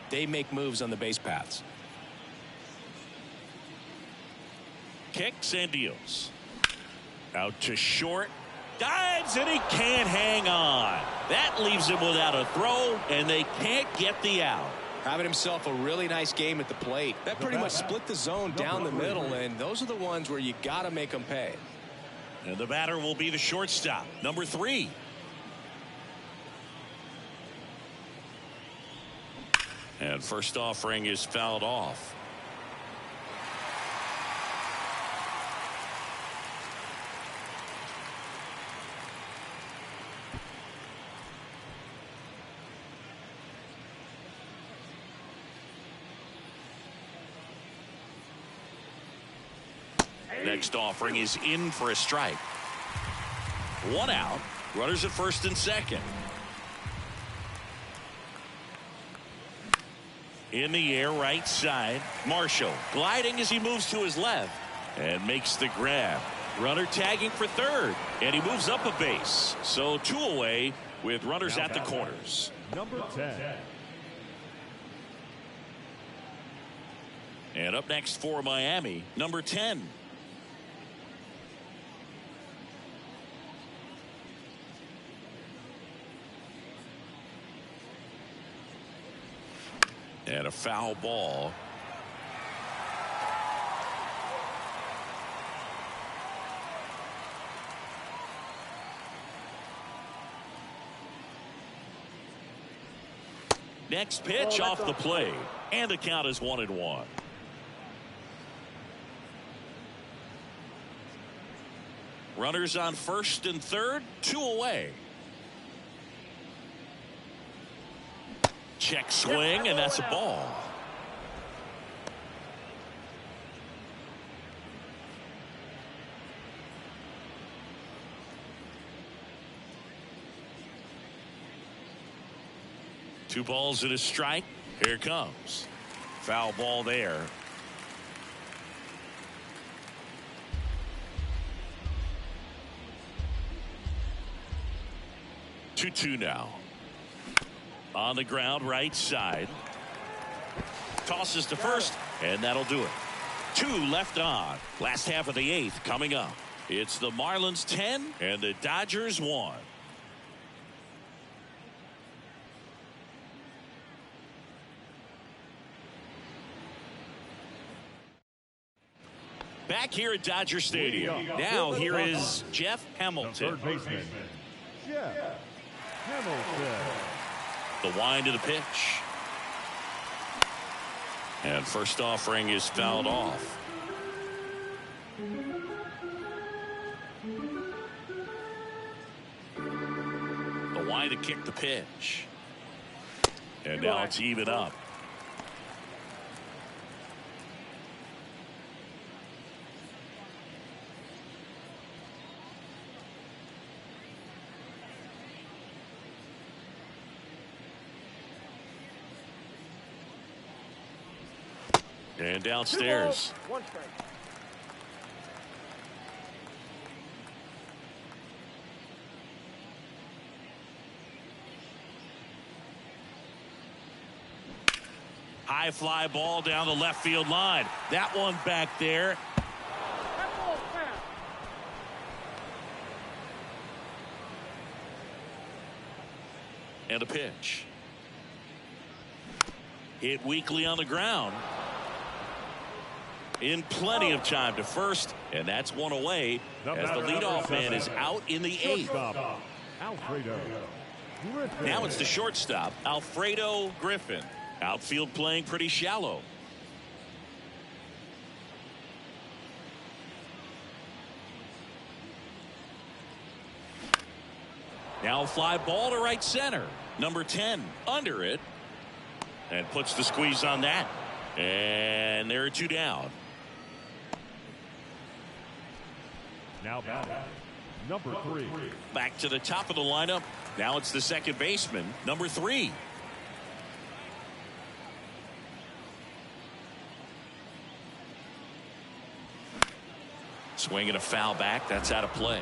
they make moves on the base paths. Kicks and deals. Out to short. Dives, and he can't hang on. That leaves him without a throw, and they can't get the out. Having himself a really nice game at the plate. That pretty much split the zone down the middle, and those are the ones where you got to make them pay. And the batter will be the shortstop, number 3. And first offering is fouled off. Next offering is in for a strike. 1 out. Runners at first and second. In the air, right side. Marshall gliding as he moves to his left and makes the grab. Runner tagging for third, and he moves up a base. So 2 away with runners at the corners. Number 10. And up next for Miami, number 10. And a foul ball. Next pitch off the plate, and the count is 1-1. Runners on first and third, 2 away. Check swing, and that's a ball. Two balls and a strike. Here it comes. Foul ball there. Two now. On the ground, right side. Tosses to first, and that'll do it. 2 left on. Last half of the 8th coming up. It's the Marlins 10 and the Dodgers 1. Back here at Dodger Stadium. Now here is Jeff Hamilton. Third baseman, Jeff Hamilton. The wind of the pitch. And first offering is fouled off. Why to kick the pitch. And now it's even up. And downstairs. 1 strike. High fly ball down the left field line. That one back there. That ball's foul. And a pitch. Hit weakly on the ground. In plenty of time to first, and that's one away as the leadoff man is out in the 8th. Alfredo Griffin. Now it's the shortstop, Alfredo Griffin. Outfield playing pretty shallow. Now a fly ball to right center. Number 10 under it. And puts the squeeze on that. And there are 2 down. Now batting, number 3. Back to the top of the lineup. Now it's the second baseman, number 3. Swinging a foul back. That's out of play.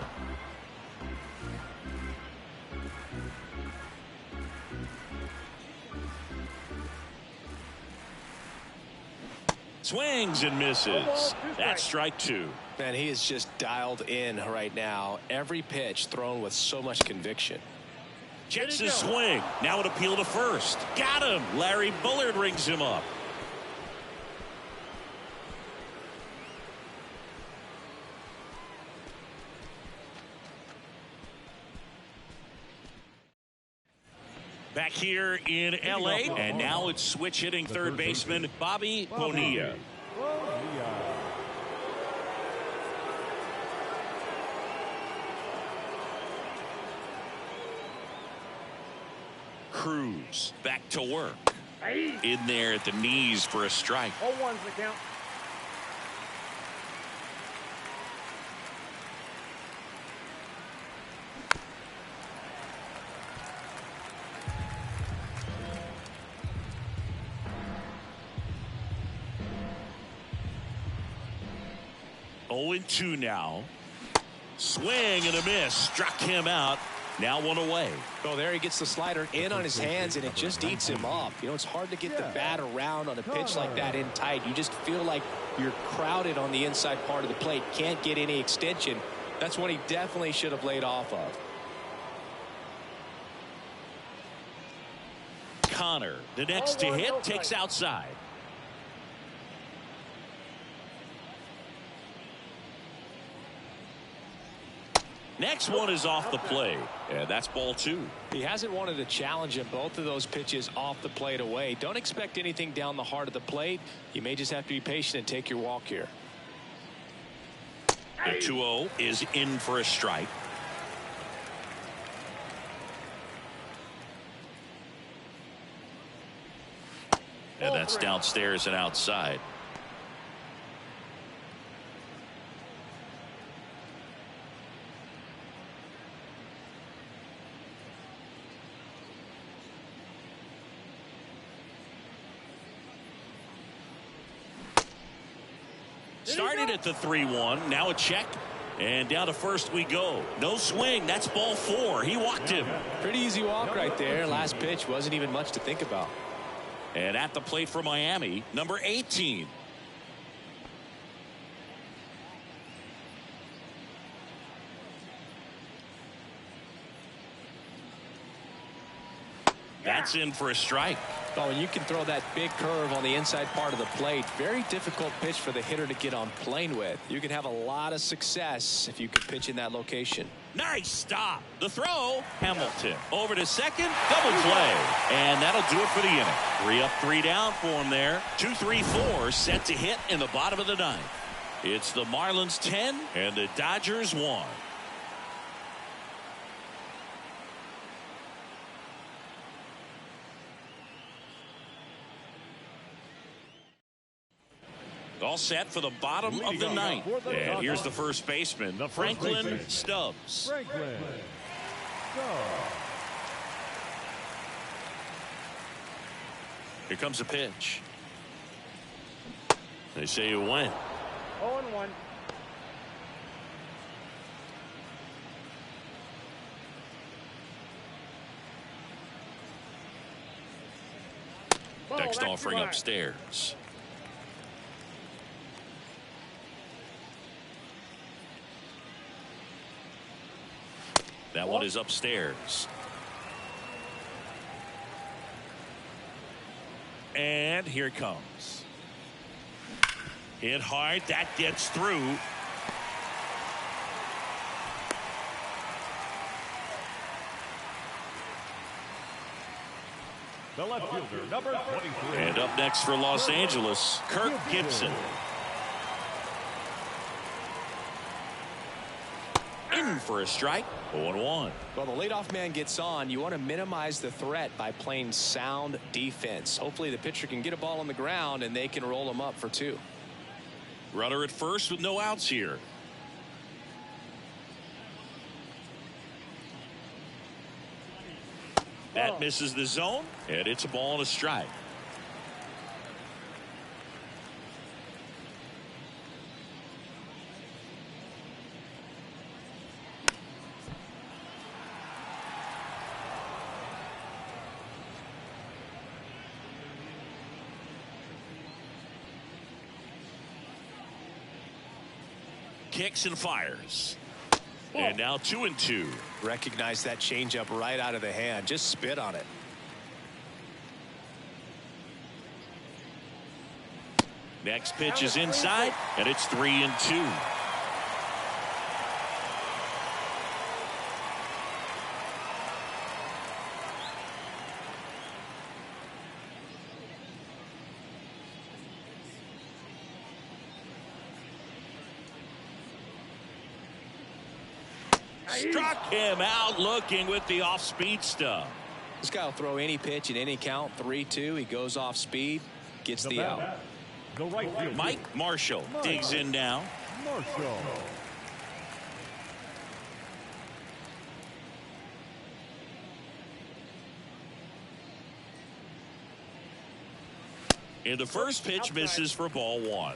Swings and misses. That's strike 2. Man, he is just dialed in right now. Every pitch thrown with so much conviction. Checks his swing. Now an appeal to first. Got him. Larry Bullard rings him up. Back here in L.A. And now it's switch hitting third baseman Bobby Bonilla. Cruz back to work. In there at the knees for a strike. 0-1's the count. Oh, 2 now. Swing and a miss. Struck him out. Now 1 away. Oh, there he gets the slider in on his hands, and it just eats him up. You know, it's hard to get the bat around on a pitch like that in tight. You just feel like you're crowded on the inside part of the plate. Can't get any extension. That's what he definitely should have laid off of. Connor, the next to hit, takes outside. Next one is off the plate, and that's ball 2. He hasn't wanted to challenge him. Both of those pitches off the plate away. Don't expect anything down the heart of the plate. You may just have to be patient and take your walk here. The 2-0 is in for a strike. And that's downstairs and outside. Started at the 3-1. Now a check. And down to first we go. No swing. That's ball 4. He walked him. Pretty easy walk right there. Last pitch wasn't even much to think about. And at the plate for Miami, number 18. That's in for a strike. Oh, and you can throw that big curve on the inside part of the plate. Very difficult pitch for the hitter to get on plane with. You can have a lot of success if you can pitch in that location. Nice stop. The throw. Hamilton over to second. Double play. And that'll do it for the inning. 3 up, 3 down for him there. 2, 3, 4 set to hit in the bottom of the 9th. It's the Marlins 10 and the Dodgers 1. All set for the bottom of the ninth. And here's the first baseman, Franklin Stubbs. Franklin Stubbs. Here comes a pitch. They say you win. 0-1. Next offering upstairs. That one is upstairs. And here it comes. Hit hard. That gets through. The left fielder, number 23. And up next for Los Angeles, Kirk Gibson. In for a strike. 0-1. Well, the leadoff man gets on. You want to minimize the threat by playing sound defense. Hopefully the pitcher can get a ball on the ground and they can roll him up for 2. Runner at first with no outs here. That misses the zone, and it's a ball and a strike. Kicks and fires. And now 2-2. Recognize that changeup right out of the hand. Just spit on it. Next pitch is inside, and it's 3-2. Struck him out looking with the off-speed stuff. This guy will throw any pitch at any count. 3-2. He goes off speed, gets the out. The right fielder, Mike Marshall digs in now. Marshall. And the first pitch misses for ball 1.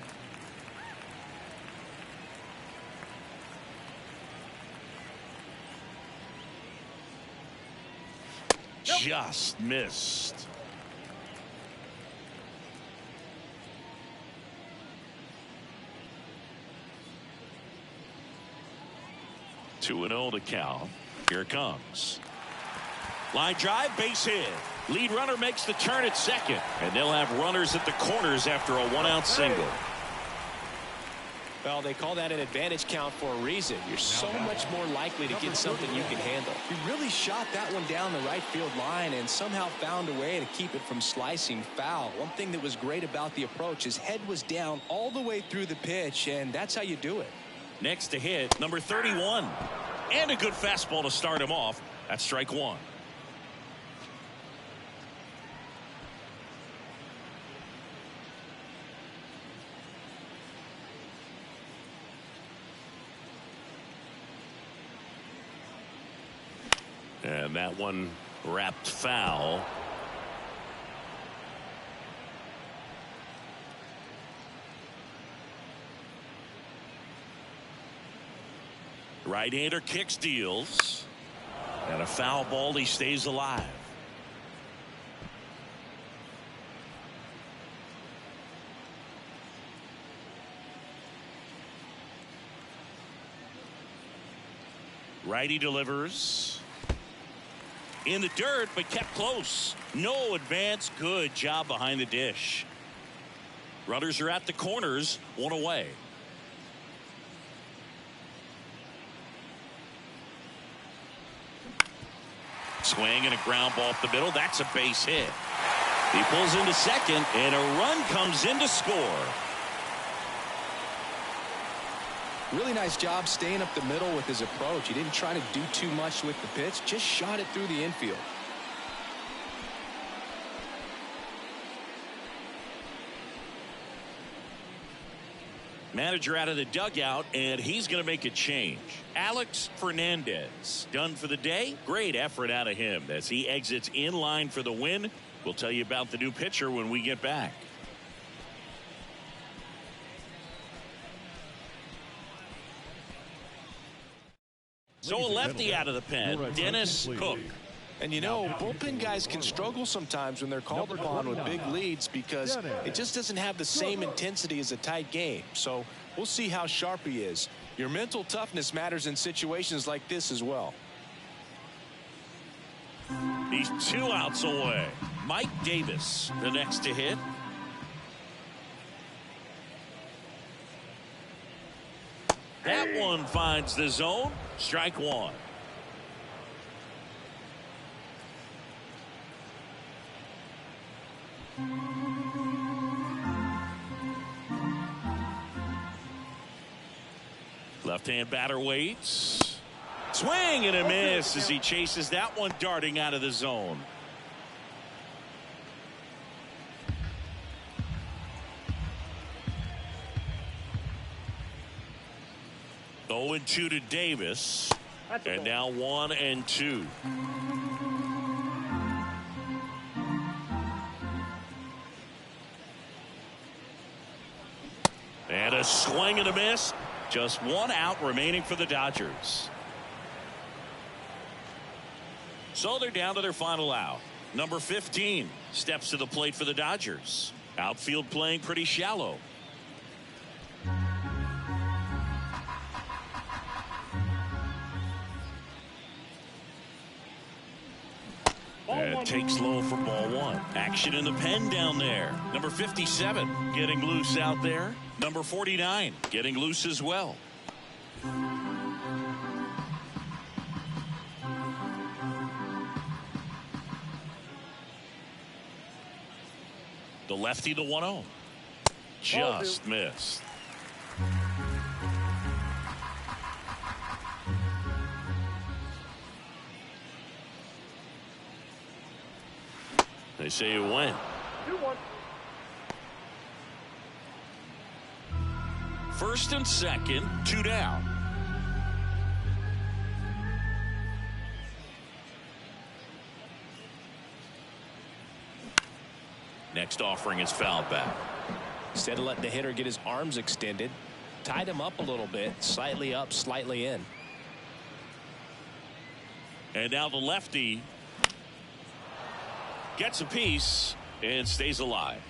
Just missed. Two and 0 to count. Here it comes. Line drive, base hit. Lead runner makes the turn at second, and they'll have runners at the corners after a 1-out single. Well, they call that an advantage count for a reason. You're so much more likely to get something you can handle. He really shot that one down the right field line and somehow found a way to keep it from slicing foul. One thing that was great about the approach, his head was down all the way through the pitch, and that's how you do it. Next to hit, number 31. And a good fastball to start him off. That's strike 1. And that one wrapped foul. Right-hander kicks, deals. And a foul ball, he stays alive. Righty delivers. In the dirt, but kept close. No advance. Good job behind the dish. Runners are at the corners, 1 away. Swing and a ground ball up the middle. That's a base hit. He pulls into second, and a run comes in to score. Really nice job staying up the middle with his approach. He didn't try to do too much with the pitch, just shot it through the infield. Manager out of the dugout, and he's going to make a change. Alex Fernandez done for the day. Great effort out of him as he exits in line for the win. We'll tell you about the new pitcher when we get back. So a lefty out of the pen, Dennis Cook. And you know, bullpen guys can struggle sometimes when they're called upon with big leads because it just doesn't have the same intensity as a tight game. So we'll see how sharp he is. Your mental toughness matters in situations like this as well. He's 2 outs away. Mike Davis, the next to hit. That one finds the zone. Strike one. Left-hand batter waits. Swing and a miss as he chases that one darting out of the zone. Oh, 0-2 to Davis. And now 1-2. And a swing and a miss. Just 1 out remaining for the Dodgers. So they're down to their final out. Number 15 steps to the plate for the Dodgers. Outfield playing pretty shallow. And takes low for ball 1. Action in the pen down there. Number 57 getting loose out there. Number 49 getting loose as well. The lefty, the 1-0. Just missed. They say you win. 2-1. First and second, 2 down. Next offering is fouled back. Instead of letting the hitter get his arms extended, tied him up a little bit, slightly up, slightly in. And now the lefty gets a piece and stays alive.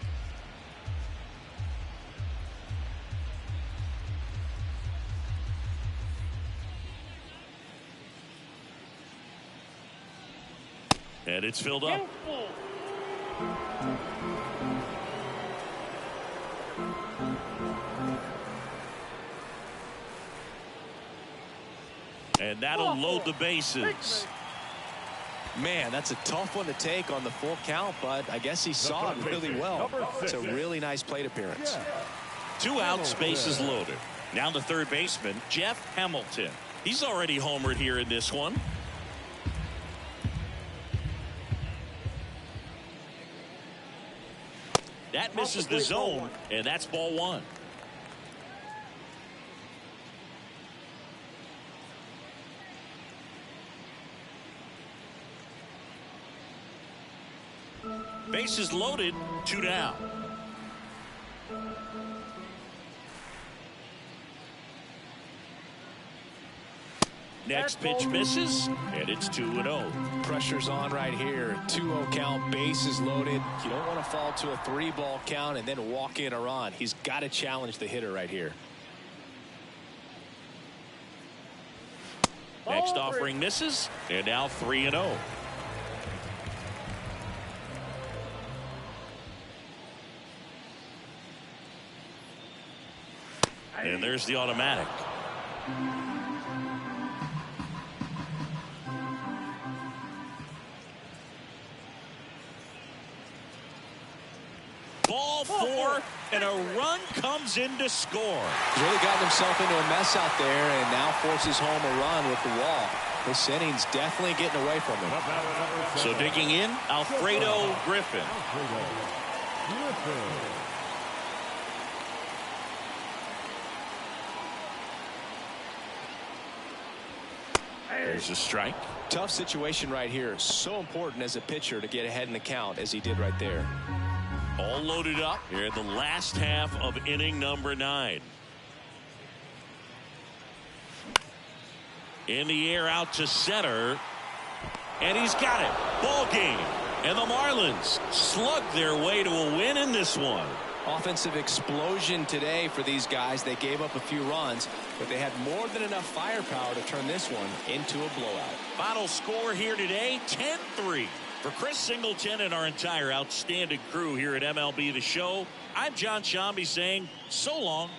And it's filled up. And that'll load the bases. Man, that's a tough one to take on the full count, but I guess he saw it really well. It's a really nice plate appearance. 2 outs, bases loaded. Now the third baseman, Jeff Hamilton. He's already homered here in this one. That misses the zone, and that's ball 1. Bases loaded, 2 down. Next pitch misses, and it's 2-0. Pressure's on right here. 2-0 count, bases loaded. You don't want to fall to a 3-ball count and then walk in a run. He's got to challenge the hitter right here. Next offering misses, and now 3-0. And there's the automatic. Ball 4, and a run comes in to score. He's really gotten himself into a mess out there and now forces home a run with the wall. This inning's definitely getting away from him. So digging in, Alfredo Griffin. There's a strike. Tough situation right here. So important as a pitcher to get ahead in the count as he did right there. All loaded up here in the last half of inning number 9. In the air out to center. And he's got it. Ball game. And the Marlins slug their way to a win in this one. Offensive explosion today for these guys. They gave up a few runs, but they had more than enough firepower to turn this one into a blowout. Final score here today, 10-3. For Chris Singleton and our entire outstanding crew here at MLB The Show, I'm John Shambi saying so long.